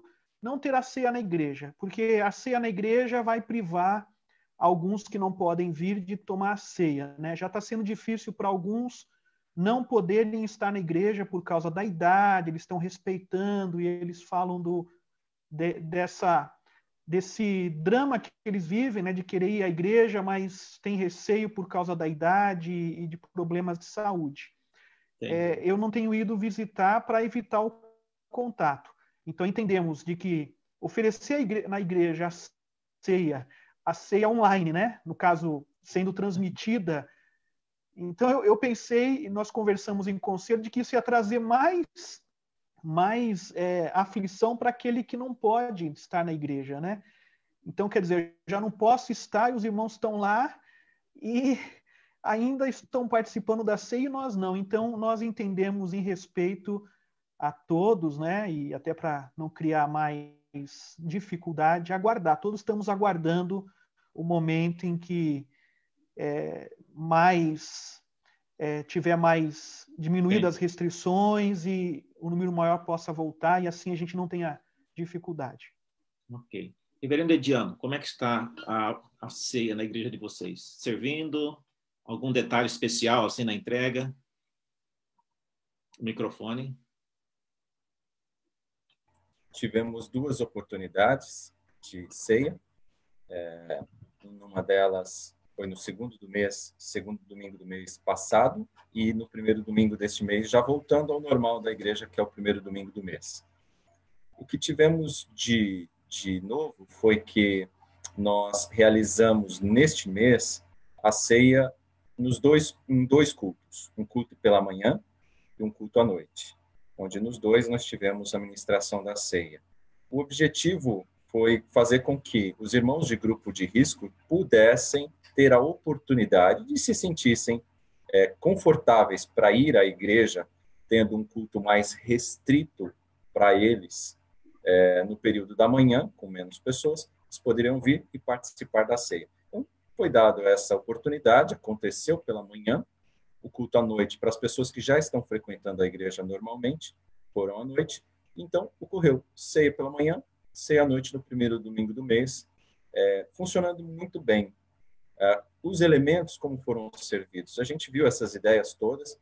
ter a ceia na igreja, porque a ceia na igreja vai privar alguns que não podem vir de tomar a ceia, né? Já está sendo difícil para alguns não poderem estar na igreja por causa da idade, eles estão respeitando e eles falam desse drama que eles vivem, né, de querer ir à igreja, mas tem receio por causa da idade e de problemas de saúde. Eu não tenho ido visitar para evitar o contato. Então, entendemos de que oferecer na igreja a ceia online, né, no caso, sendo transmitida. Então, eu pensei, e nós conversamos em conselho, de que isso ia trazer mais aflição para aquele que não pode estar na igreja, né? Então, quer dizer, já não posso estar e os irmãos estão lá e ainda estão participando da ceia e nós não. Então, nós entendemos, em respeito a todos, né? E até para não criar mais dificuldade, aguardar. Todos estamos aguardando o momento em que tiver mais diminuídas as restrições e o número maior possa voltar e assim a gente não tenha dificuldade. Ok. Reverendo Ediano, como é que está a ceia na igreja de vocês? Servindo? Algum detalhe especial assim na entrega? Microfone. Tivemos 2 oportunidades de ceia. Uma delas foi no segundo domingo do mês passado, e no primeiro domingo deste mês, já voltando ao normal da igreja, que é o primeiro domingo do mês. O que tivemos de novo foi que nós realizamos neste mês a ceia em 2 cultos, um culto pela manhã e um culto à noite, onde nos 2 nós tivemos a ministração da ceia. O objetivo foi fazer com que os irmãos de grupo de risco pudessem ter a oportunidade de se sentissem confortáveis para ir à igreja, tendo um culto mais restrito para eles no período da manhã, com menos pessoas, eles poderiam vir e participar da ceia. Então, foi dada essa oportunidade, aconteceu pela manhã, o culto à noite para as pessoas que já estão frequentando a igreja normalmente, foram à noite, então ocorreu ceia pela manhã, ceia à noite no primeiro domingo do mês, funcionando muito bem. Os elementos, como foram servidos, a gente viu essas ideias todas,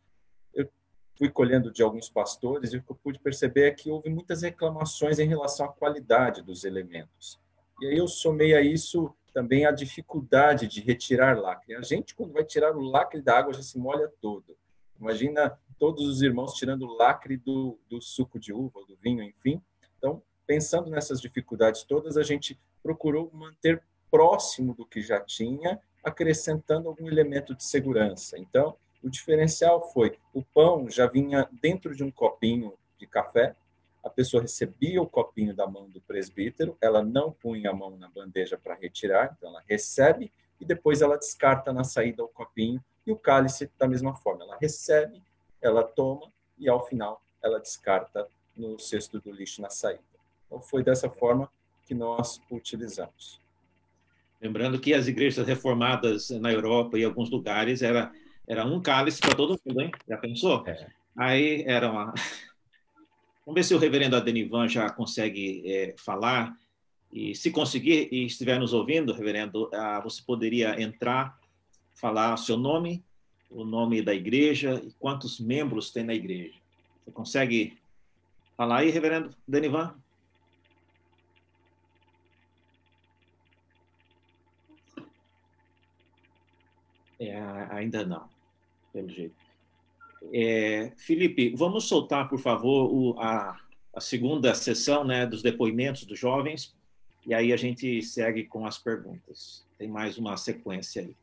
eu fui colhendo de alguns pastores e o que eu pude perceber é que houve muitas reclamações em relação à qualidade dos elementos. E aí eu somei a isso também a dificuldade de retirar lacre. A gente, quando vai tirar o lacre da água, já se molha todo. Imagina todos os irmãos tirando o lacre do suco de uva, do vinho, enfim. Então, pensando nessas dificuldades todas, a gente procurou manter próximo do que já tinha, acrescentando algum elemento de segurança. Então, o diferencial foi, o pão já vinha dentro de um copinho de café, a pessoa recebia o copinho da mão do presbítero, ela não punha a mão na bandeja para retirar, então ela recebe e depois ela descarta na saída o copinho, e o cálice da mesma forma, ela recebe, ela toma e ao final ela descarta no cesto do lixo na saída. Então foi dessa forma que nós utilizamos. Lembrando que as igrejas reformadas na Europa e em alguns lugares era um cálice para todo mundo, hein? Já pensou? Aí era uma... Vamos ver se o reverendo Adenivan já consegue falar. E se conseguir e estiver nos ouvindo, reverendo, você poderia entrar, falar o seu nome, o nome da igreja e quantos membros tem na igreja. Você consegue falar aí, reverendo Adenivan? Ainda não, pelo jeito. Felipe, vamos soltar, por favor, a segunda sessão, né, dos depoimentos dos jovens, e aí a gente segue com as perguntas. Tem mais uma sequência aí.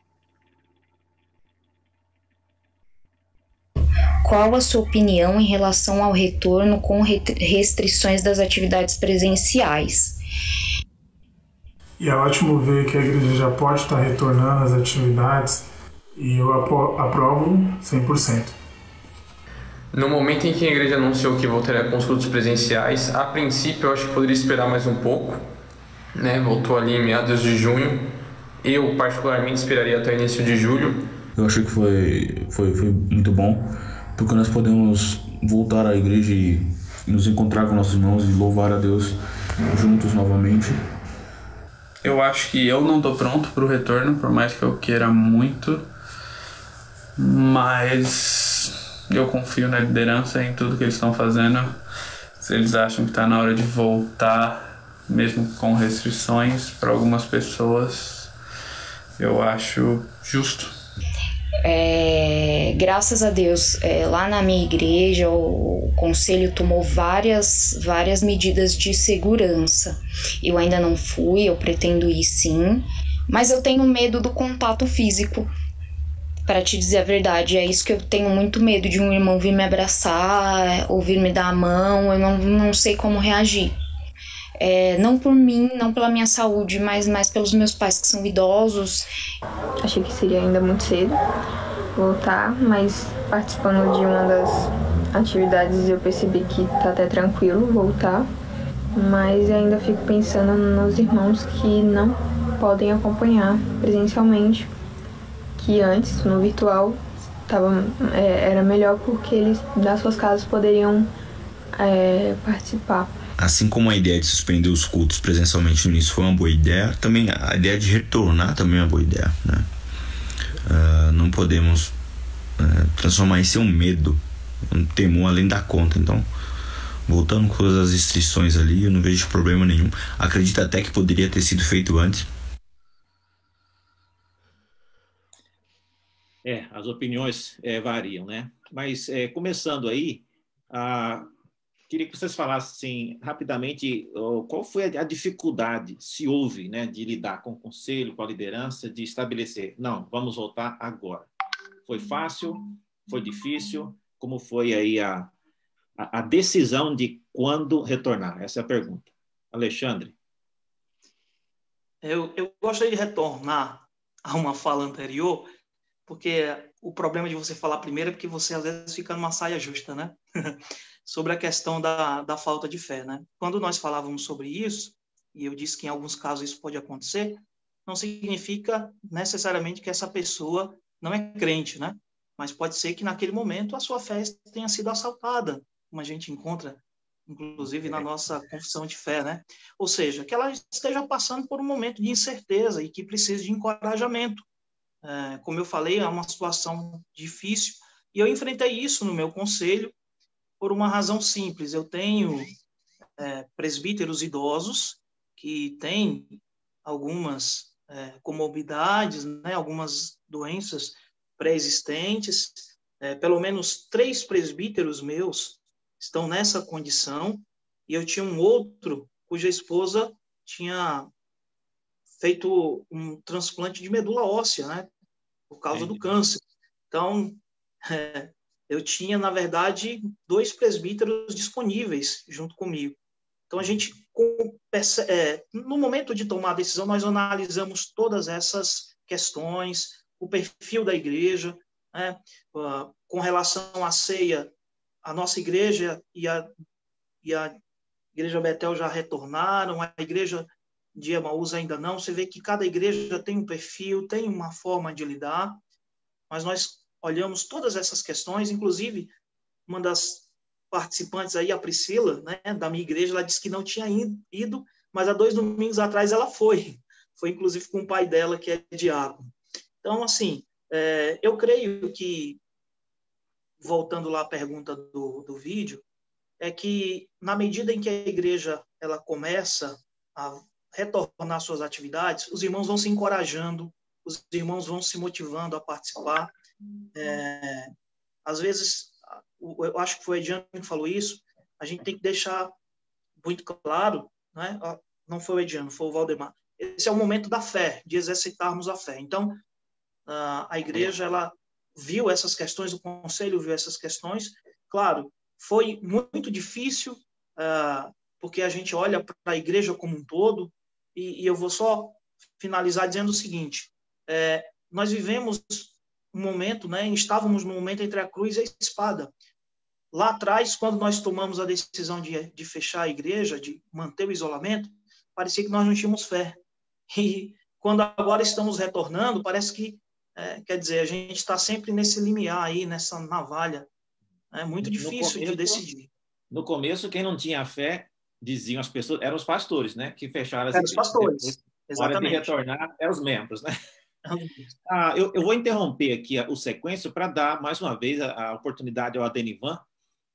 Qual a sua opinião em relação ao retorno com restrições das atividades presenciais? E é ótimo ver que a igreja já pode estar retornando às atividades, e eu aprovo 100%. No momento em que a igreja anunciou que voltaria com os cultos presenciais, a princípio eu acho que poderia esperar mais um pouco, né? Voltou ali em meados de junho. Eu particularmente esperaria até o início de julho. Eu acho que foi muito bom, porque nós podemos voltar à igreja e nos encontrar com nossos irmãos e louvar a Deus juntos novamente. Eu acho que eu não estou pronto para o retorno, por mais que eu queira muito, mas eu confio na liderança, em tudo que eles estão fazendo. Se eles acham que está na hora de voltar, mesmo com restrições, para algumas pessoas eu acho justo. Graças a Deus, lá na minha igreja o conselho tomou várias medidas de segurança. Eu ainda não fui, eu pretendo ir sim, mas eu tenho medo do contato físico. Para te dizer a verdade, é isso que eu tenho muito medo, de um irmão vir me abraçar ou vir me dar a mão. Eu não sei como reagir. Não por mim, não pela minha saúde, mas mais pelos meus pais que são idosos. Achei que seria ainda muito cedo voltar, mas participando de uma das atividades eu percebi que tá até tranquilo voltar, mas ainda fico pensando nos irmãos que não podem acompanhar presencialmente, que antes, no virtual, era melhor porque eles das suas casas poderiam participar. Assim como a ideia de suspender os cultos presencialmente no início foi uma boa ideia, também a ideia de retornar também é uma boa ideia, né? Não podemos transformar isso em um medo, um temor além da conta. Então, voltando com todas as restrições ali, eu não vejo problema nenhum. Acredito até que poderia ter sido feito antes. As opiniões variam, né? Mas, começando aí, queria que vocês falassem rapidamente qual foi a dificuldade, se houve, né, de lidar com o conselho, com a liderança, de estabelecer, não, vamos voltar agora. Foi fácil? Foi difícil? Como foi aí a decisão de quando retornar? Essa é a pergunta. Alexandre? Eu gostaria de retornar a uma fala anterior, porque o problema de você falar primeiro é porque você às vezes fica numa saia justa, né? Sobre a questão da falta de fé, né? Quando nós falávamos sobre isso, e eu disse que em alguns casos isso pode acontecer, não significa necessariamente que essa pessoa não é crente, né? Mas pode ser que naquele momento a sua fé tenha sido assaltada, como a gente encontra, inclusive, na nossa confissão de fé, né? Ou seja, que ela esteja passando por um momento de incerteza e que precise de encorajamento. Como eu falei, é uma situação difícil, e eu enfrentei isso no meu conselho por uma razão simples. Eu tenho presbíteros idosos que têm algumas comorbidades, né, algumas doenças pré-existentes. Pelo menos 3 presbíteros meus estão nessa condição, e eu tinha um outro cuja esposa tinha feito um transplante de medula óssea, né, por causa do câncer. Então, eu tinha, na verdade, 2 presbíteros disponíveis junto comigo. Então, a gente, no momento de tomar a decisão, nós analisamos todas essas questões, o perfil da igreja, né? Com relação à ceia, a nossa igreja e a igreja Betel já retornaram, a igreja de Emaús ainda não. Você vê que cada igreja tem um perfil, tem uma forma de lidar, mas nós olhamos todas essas questões. Inclusive, uma das participantes aí, a Priscila, né, da minha igreja, ela disse que não tinha ido, mas há 2 domingos atrás ela foi inclusive com o pai dela, que é diácono. Então, assim, eu creio que, voltando lá à pergunta do vídeo, é que na medida em que a igreja ela começa a retornar suas atividades, os irmãos vão se encorajando, os irmãos vão se motivando a participar. Às vezes, eu acho que foi o Ediano que falou isso, a gente tem que deixar muito claro, né? Não foi o Ediano, foi o Valdemar. Esse é o momento da fé, de exercitarmos a fé. Então, a igreja, ela viu essas questões, o conselho viu essas questões. Claro, foi muito difícil, porque a gente olha para a igreja como um todo, e eu vou só finalizar dizendo o seguinte: nós vivemos um momento, né, estávamos no momento entre a cruz e a espada. Lá atrás, quando nós tomamos a decisão de fechar a igreja, de manter o isolamento, parecia que nós não tínhamos fé. E quando agora estamos retornando, parece que, quer dizer, a gente está sempre nesse limiar aí, nessa navalha. É muito difícil de decidir. No começo, quem não tinha fé, diziam as pessoas, eram os pastores, né, que fecharam as igrejas. Os pastores, exatamente. A hora de retornar, eram os membros, né? Eu vou interromper aqui o sequência para dar, mais uma vez, a oportunidade ao Adenivan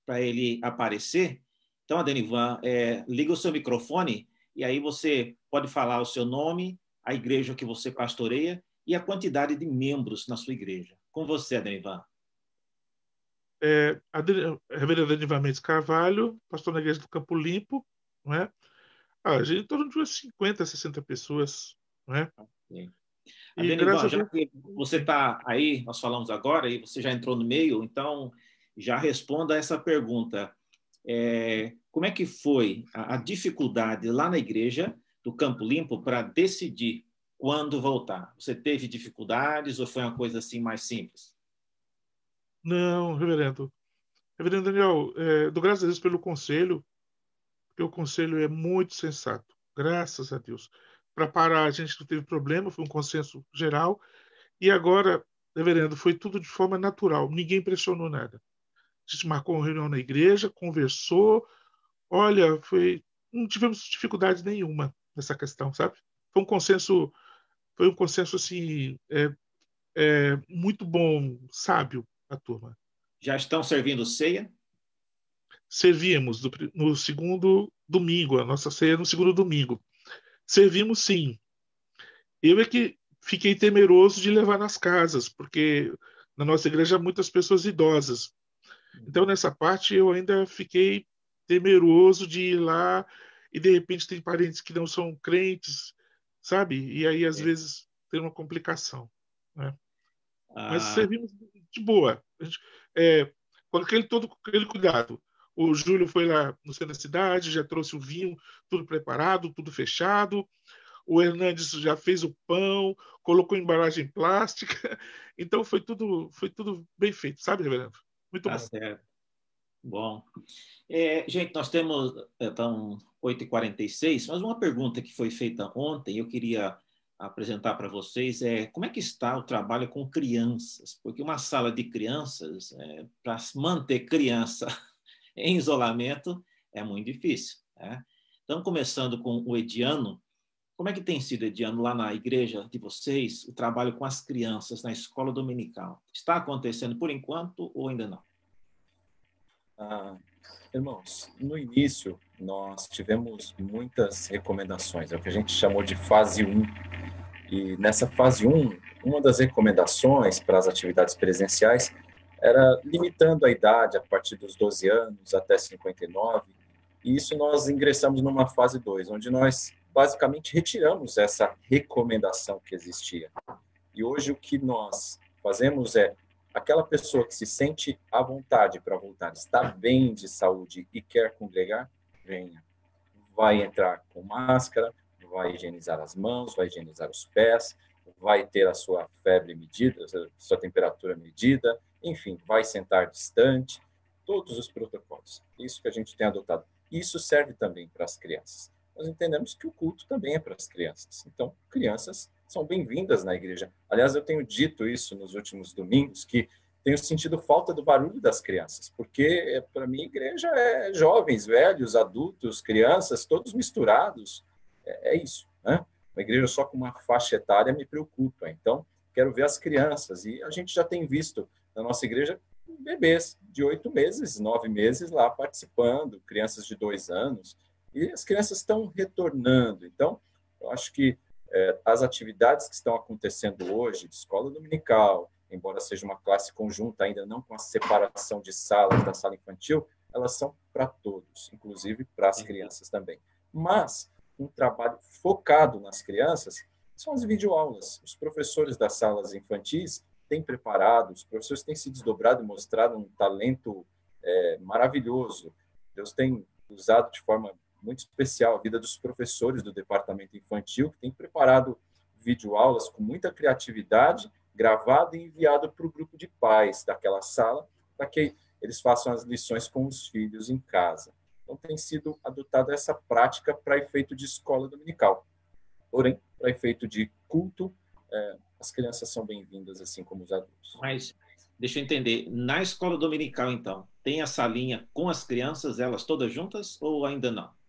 para ele aparecer. Então, Adenivan, liga o seu microfone e aí você pode falar o seu nome, a igreja que você pastoreia e a quantidade de membros na sua igreja. Com você, Adenivan. Reverendo Adenivan Mendes Carvalho, pastor na igreja do Campo Limpo, não é? A gente em torno de umas 50, 60 pessoas, não é? Sim. E Adenivan, graças a já Deus, que você está aí, nós falamos agora, e você já entrou no meio, então já responda essa pergunta. Como é que foi a dificuldade lá na igreja do Campo Limpo para decidir quando voltar? Você teve dificuldades ou foi uma coisa assim mais simples? não, reverendo. Reverendo Daniel, dou graças a Deus pelo conselho, porque o conselho é muito sensato, graças a Deus. Para parar, a gente não teve problema, foi um consenso geral. E agora, reverendo, foi tudo de forma natural, ninguém pressionou nada. A gente marcou uma reunião na igreja, conversou, olha, não tivemos dificuldade nenhuma nessa questão, sabe? Foi um consenso assim, muito bom, sábio, a turma. Já estão servindo ceia? Servíamos no segundo domingo, a nossa ceia no segundo domingo. Servimos sim. Eu é que fiquei temeroso de levar nas casas, porque na nossa igreja há muitas pessoas idosas. Então, nessa parte, eu ainda fiquei temeroso de ir lá e, de repente, tem parentes que não são crentes, sabe? E aí, às vezes, tem uma complicação, né? Mas servimos de boa. Com todo aquele cuidado. O Júlio foi lá no centro da cidade, já trouxe o vinho, tudo preparado, tudo fechado. O Hernandes já fez o pão, colocou embalagem plástica. Então, foi tudo bem feito, sabe, reverendo? Muito bom. Certo. Bom. Gente, nós temos, então, 8h46, mas uma pergunta que foi feita ontem, eu queria apresentar para vocês, como é que está o trabalho com crianças? Porque uma sala de crianças, para manter criança em isolamento, é muito difícil, né? Então, começando com o Ediano, como é que tem sido, Ediano, lá na igreja de vocês, o trabalho com as crianças na escola dominical? Está acontecendo por enquanto ou ainda não? Irmãos, no início nós tivemos muitas recomendações, é o que a gente chamou de fase 1. E nessa fase 1, uma das recomendações para as atividades presenciais era limitando a idade a partir dos 12 anos até 59. E isso nós ingressamos numa fase 2, onde nós basicamente retiramos essa recomendação que existia. E hoje o que nós fazemos é aquela pessoa que se sente à vontade para voltar, está bem de saúde e quer congregar, venha. Vai entrar com máscara, vai higienizar as mãos, vai higienizar os pés, vai ter a sua febre medida, a sua temperatura medida, enfim, vai sentar distante, todos os protocolos. Isso que a gente tem adotado. Isso serve também para as crianças. Nós entendemos que o culto também é para as crianças. Então, crianças são bem-vindas na igreja. Aliás, eu tenho dito isso nos últimos domingos, que tenho sentido falta do barulho das crianças, porque para mim a igreja é jovens, velhos, adultos, crianças, todos misturados. É isso, né? Uma igreja só com uma faixa etária me preocupa. Então, quero ver as crianças. E a gente já tem visto na nossa igreja bebês de 8 meses, 9 meses lá participando, crianças de 2 anos. E as crianças estão retornando. Então, eu acho que as atividades que estão acontecendo hoje, de escola dominical, embora seja uma classe conjunta, ainda não com a separação de salas da sala infantil, elas são para todos, inclusive para as crianças também. Mas um trabalho focado nas crianças são as videoaulas. Os professores das salas infantis têm preparado, os professores têm se desdobrado e mostrado um talento maravilhoso. Deus tem usado de forma muito especial a vida dos professores do departamento infantil, que têm preparado videoaulas com muita criatividade, gravado e enviado para o grupo de pais daquela sala, para que eles façam as lições com os filhos em casa. Então, tem sido adotada essa prática para efeito de escola dominical. Porém, para efeito de culto, as crianças são bem-vindas, assim como os adultos. Mas, deixa eu entender, na escola dominical, então, tem a salinha com as crianças, elas todas juntas, ou ainda não?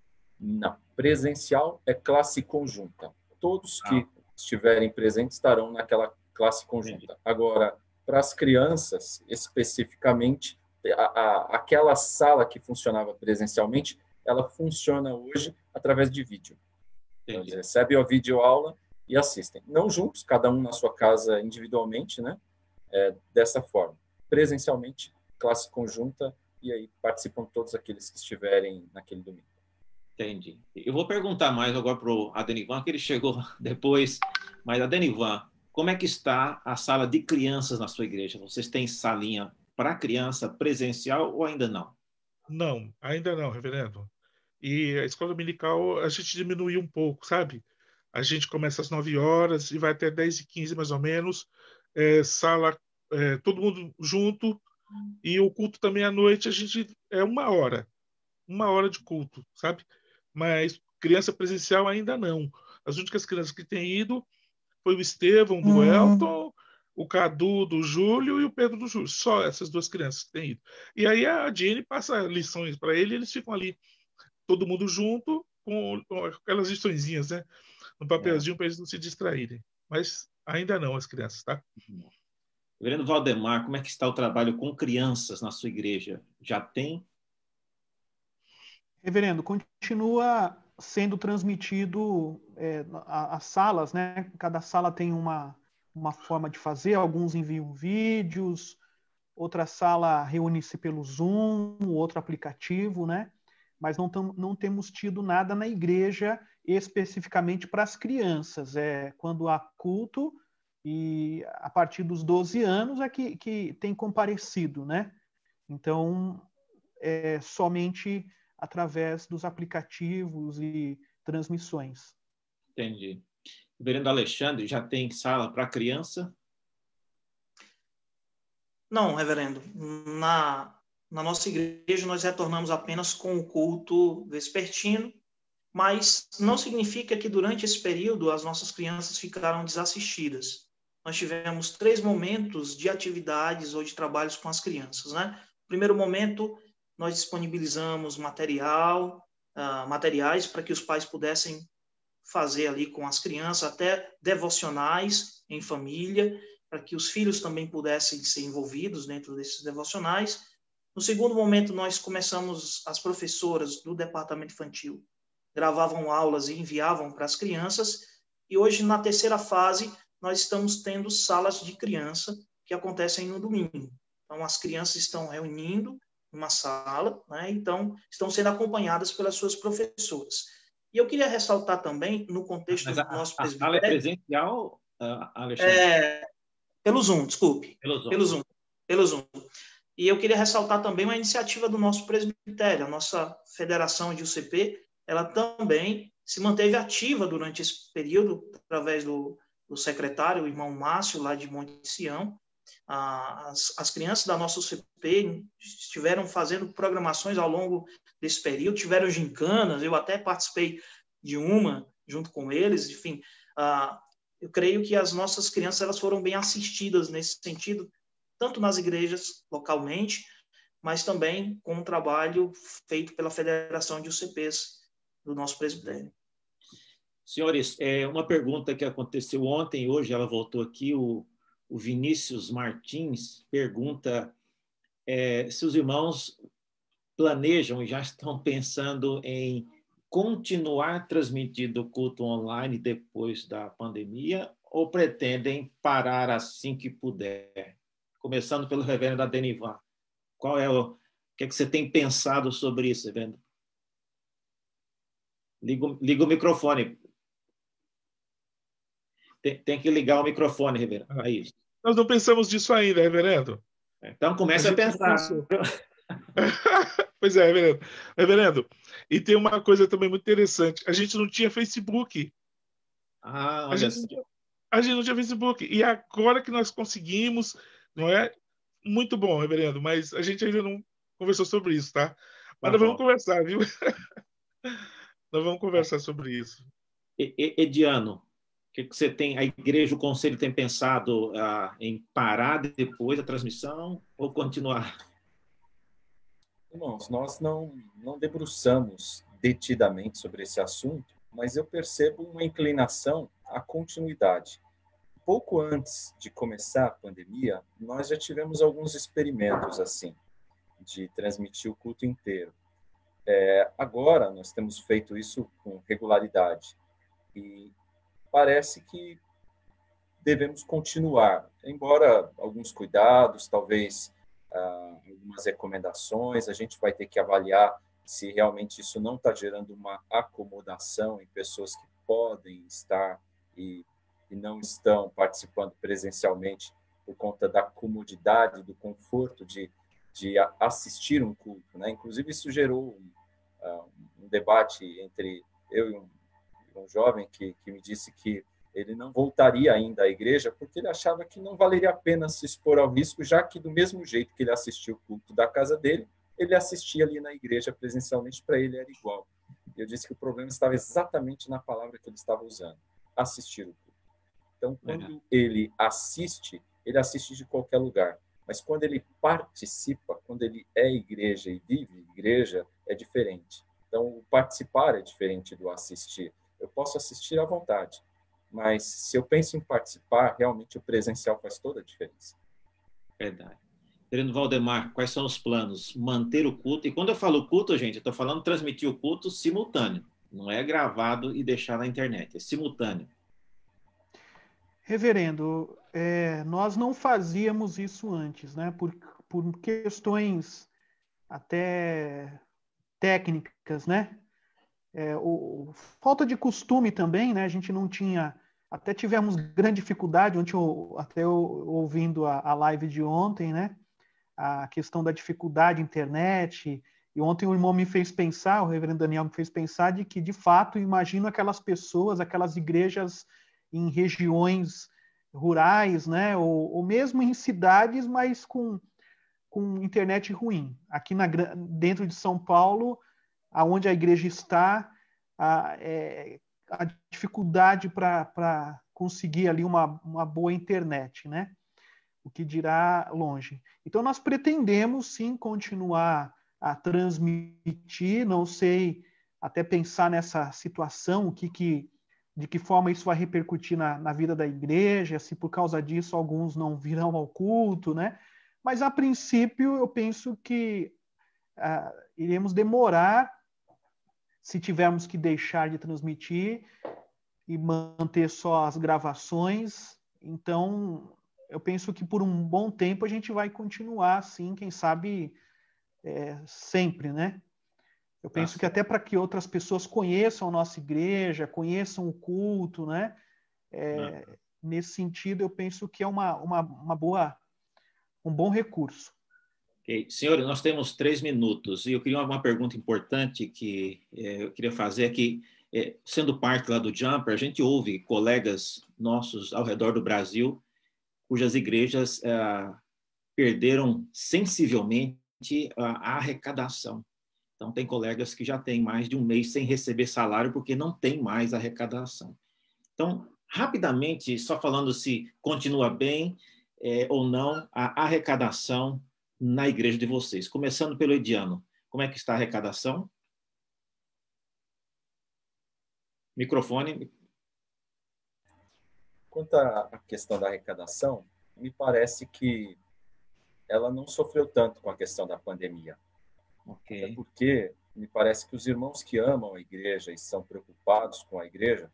Não. Presencial é classe conjunta. Todos que estiverem presentes estarão naquela classe conjunta. Agora, para as crianças, especificamente, aquela sala que funcionava presencialmente, ela funciona hoje através de vídeo. Então, eles recebem a videoaula e assistem. Não juntos, cada um na sua casa individualmente, né? Dessa forma. Presencialmente, classe conjunta, e aí participam todos aqueles que estiverem naquele domingo. Entendi. Eu vou perguntar mais agora para o Adenivan, que ele chegou depois. Mas, Adenivan, como é que está a sala de crianças na sua igreja? Vocês têm salinha para criança presencial ou ainda não? Não, ainda não, reverendo. E a escola dominical a gente diminuiu um pouco, sabe? A gente começa às 9 horas e vai até 10h15 mais ou menos. Sala, todo mundo junto. E o culto também à noite, a gente é 1 hora de culto, sabe? Mas criança presencial ainda não. As únicas crianças que têm ido foi o Estevão do Elton, o Cadu do Júlio e o Pedro do Júlio. Só essas duas crianças que têm ido. E aí a Jenny passa lições para ele e eles ficam ali, todo mundo junto, com aquelas liçõezinhas, né? No papelzinho para eles não se distraírem. Mas ainda não, as crianças, tá? Reverendo Valdemar, como é que está o trabalho com crianças na sua igreja? Já tem? Reverendo, continua sendo transmitido as salas, né? Cada sala tem uma forma de fazer, alguns enviam vídeos, outra sala reúne-se pelo Zoom, outro aplicativo, né? Mas não temos tido nada na igreja especificamente para as crianças. Quando há culto, e a partir dos 12 anos é que tem comparecido, né? Então, somente através dos aplicativos e transmissões. Entendi. Reverendo Alexandre, já tem sala para criança? Não, reverendo. Na nossa igreja, nós retornamos apenas com o culto vespertino, mas não significa que durante esse período as nossas crianças ficaram desassistidas. Nós tivemos 3 momentos de atividades ou de trabalhos com as crianças, né? No primeiro momento, nós disponibilizamos materiais para que os pais pudessem fazer ali com as crianças, até devocionais em família, para que os filhos também pudessem ser envolvidos dentro desses devocionais. No segundo momento, nós começamos, as professoras do departamento infantil gravavam aulas e enviavam para as crianças, e hoje, na terceira fase, nós estamos tendo salas de criança que acontecem no domingo. Então, as crianças estão reunindo numa sala, né? Então, estão sendo acompanhadas pelas suas professoras. E eu queria ressaltar também, no contexto do nosso presbitério... A sala é presencial, Alexandre? Pelo Zoom, desculpe. Pelo Zoom. E eu queria ressaltar também uma iniciativa do nosso presbitério, a nossa federação de UCP, ela também se manteve ativa durante esse período, através do secretário, o irmão Márcio, lá de Monte Sião. As crianças da nossa UCP estiveram fazendo programações ao longo desse período, tiveram gincanas, eu até participei de uma junto com eles, enfim. Eu creio que as nossas crianças elas foram bem assistidas nesse sentido, tanto nas igrejas localmente, mas também com um trabalho feito pela Federação de UCPs do nosso presbitério. Senhores, uma pergunta que aconteceu ontem e hoje, ela voltou aqui, o Vinícius Martins pergunta se os irmãos planejam e já estão pensando em continuar transmitindo o culto online depois da pandemia ou pretendem parar assim que puder? Começando pelo reverendo Adenivan. O que é que você tem pensado sobre isso, reverendo? Liga o microfone. Tem que ligar o microfone, reverendo. É isso. Nós não pensamos disso ainda, reverendo. Então comece a pensar. Pois é, reverendo. Reverendo, e tem uma coisa também muito interessante. A gente não tinha Facebook. A gente não tinha Facebook. E agora que nós conseguimos, não é? Muito bom, reverendo, mas a gente ainda não conversou sobre isso, tá? Mas nós vamos conversar, viu? Nós vamos conversar sobre isso. Ediano, o que você tem? A igreja, o conselho tem pensado em parar depois da transmissão ou continuar? Irmãos, nós não debruçamos detidamente sobre esse assunto, mas eu percebo uma inclinação à continuidade. Pouco antes de começar a pandemia, nós já tivemos alguns experimentos assim, de transmitir o culto inteiro. Agora, nós temos feito isso com regularidade. E parece que devemos continuar, embora alguns cuidados, talvez algumas recomendações, a gente vai ter que avaliar se realmente isso não está gerando uma acomodação em pessoas que podem estar e não estão participando presencialmente por conta da comodidade, do conforto de assistir um culto, né? Inclusive, isso gerou um debate entre eu e um jovem que me disse que ele não voltaria ainda à igreja porque ele achava que não valeria a pena se expor ao risco, já que do mesmo jeito que ele assistia o culto da casa dele, ele assistia ali na igreja presencialmente, para ele era igual. Eu disse que o problema estava exatamente na palavra que ele estava usando, assistir o culto. Então, quando ele assiste de qualquer lugar. Mas quando ele participa, quando ele é igreja e vive igreja, é diferente. Então, o participar é diferente do assistir. Eu posso assistir à vontade, mas se eu penso em participar, realmente o presencial faz toda a diferença. Verdade. Reverendo Valdemar, quais são os planos? Manter o culto. E quando eu falo culto, gente, eu estou falando transmitir o culto simultâneo. Não é gravado e deixar na internet, é simultâneo. Reverendo, nós não fazíamos isso antes, né? Por questões até técnicas, né? Falta de costume também, né? A gente não tinha... Até tivemos grande dificuldade, ouvindo a live de ontem, né? A questão da dificuldade da internet. E ontem o irmão me fez pensar, o reverendo Daniel me fez pensar de que, de fato, imagino aquelas pessoas, aquelas igrejas em regiões rurais, né? Ou mesmo em cidades, mas com internet ruim. Aqui dentro de São Paulo, aonde a igreja está, a dificuldade para conseguir ali uma boa internet, né? O que dirá longe. Então, nós pretendemos, sim, continuar a transmitir, não sei, até pensar nessa situação, de que forma isso vai repercutir na vida da igreja, se por causa disso alguns não virão ao culto, né? Mas, a princípio, eu penso que iremos demorar, se tivermos que deixar de transmitir e manter só as gravações. Então, eu penso que por um bom tempo a gente vai continuar assim, quem sabe sempre, né? Eu penso que até para que outras pessoas conheçam a nossa igreja, conheçam o culto, né? Nesse sentido, eu penso que é um bom recurso. Okay. Senhores, nós temos 3 minutos e eu queria uma pergunta importante que eu queria fazer aqui. Sendo parte lá do Jumper, a gente ouve colegas nossos ao redor do Brasil cujas igrejas perderam sensivelmente a arrecadação. Então, tem colegas que já têm mais de um mês sem receber salário porque não tem mais arrecadação. Então, rapidamente, só falando se continua bem ou não a arrecadação na igreja de vocês. Começando pelo Ediano. Como é que está a arrecadação? Microfone. Quanto à questão da arrecadação, me parece que ela não sofreu tanto com a questão da pandemia. Okay. Até porque me parece que os irmãos que amam a igreja e são preocupados com a igreja,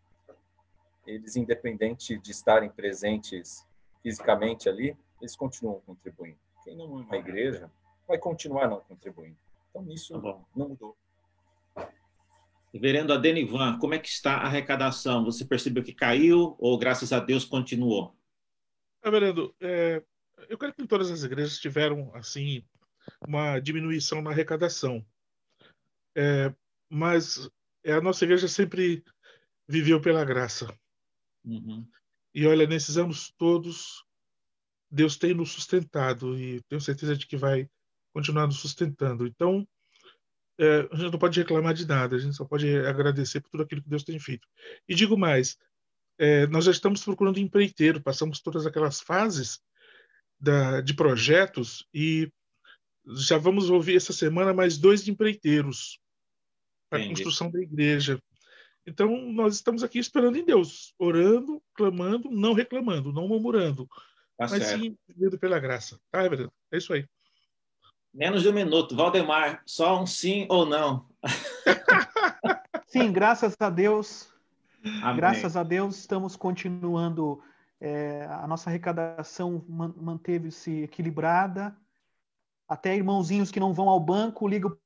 eles, independente de estarem presentes fisicamente ali, eles continuam contribuindo. Quem não ama a igreja vai continuar não contribuindo. Então, isso não mudou. Reverendo Adenivan, como é que está a arrecadação? Você percebeu que caiu ou, graças a Deus, continuou? Reverendo, eu creio que todas as igrejas tiveram, assim, uma diminuição na arrecadação. Mas a nossa igreja sempre viveu pela graça. Uhum. E olha, nesses anos todos, Deus tem nos sustentado e tenho certeza de que vai continuar nos sustentando. Então, a gente não pode reclamar de nada, a gente só pode agradecer por tudo aquilo que Deus tem feito. E digo mais, nós já estamos procurando empreiteiro, passamos todas aquelas fases de projetos e já vamos ouvir essa semana mais 2 empreiteiros para a construção da igreja. Então, nós estamos aqui esperando em Deus, orando, clamando, não reclamando, não murmurando, mas certo. sim vivendo pela graça. Tá, reverendo? É isso aí. Menos de 1 minuto. Valdemar, só um sim ou não? Sim, graças a Deus, Amém. Graças a Deus estamos continuando, a nossa arrecadação manteve-se equilibrada. Até irmãozinhos que não vão ao banco ligam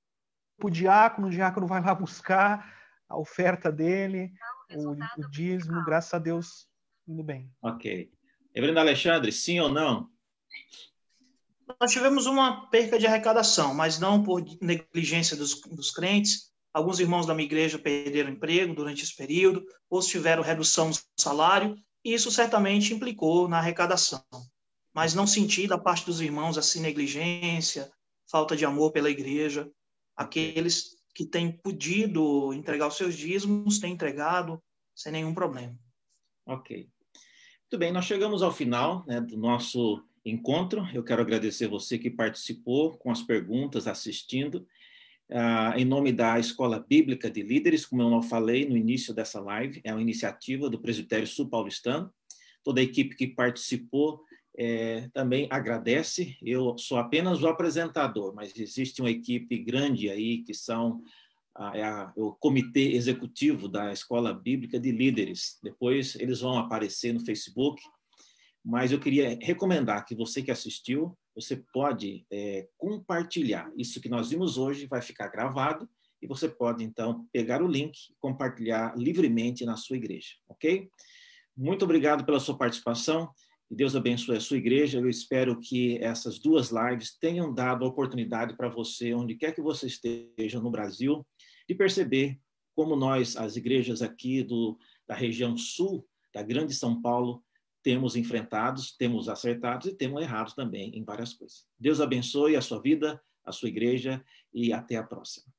para o diácono vai lá buscar a oferta dele, o dízimo, graças a Deus, indo bem. Ok. Reverendo Alexandre, sim ou não? Nós tivemos uma perca de arrecadação, mas não por negligência dos crentes. Alguns irmãos da minha igreja perderam emprego durante esse período, outros tiveram redução no salário, e isso certamente implicou na arrecadação. Mas não senti da parte dos irmãos assim negligência, falta de amor pela igreja. Aqueles que têm podido entregar os seus dízimos têm entregado sem nenhum problema. Ok. Muito bem, nós chegamos ao final, né, do nosso encontro. Eu quero agradecer você que participou com as perguntas, assistindo. Em nome da Escola Bíblica de Líderes, como eu não falei no início dessa live, é uma iniciativa do Presbitério Sul Paulistano. Toda a equipe que participou também agradece. Eu sou apenas o apresentador, mas existe uma equipe grande aí que são o Comitê Executivo da Escola Bíblica de Líderes. Depois eles vão aparecer no Facebook, mas eu queria recomendar que você que assistiu, você pode compartilhar. Isso que nós vimos hoje vai ficar gravado e você pode, então, pegar o link e compartilhar livremente na sua igreja, ok? Muito obrigado pela sua participação. Que Deus abençoe a sua igreja. Eu espero que essas duas lives tenham dado a oportunidade para você, onde quer que você esteja no Brasil, de perceber como nós, as igrejas aqui da região sul, da grande São Paulo, temos enfrentados, temos acertados e temos errados também em várias coisas. Deus abençoe a sua vida, a sua igreja e até a próxima.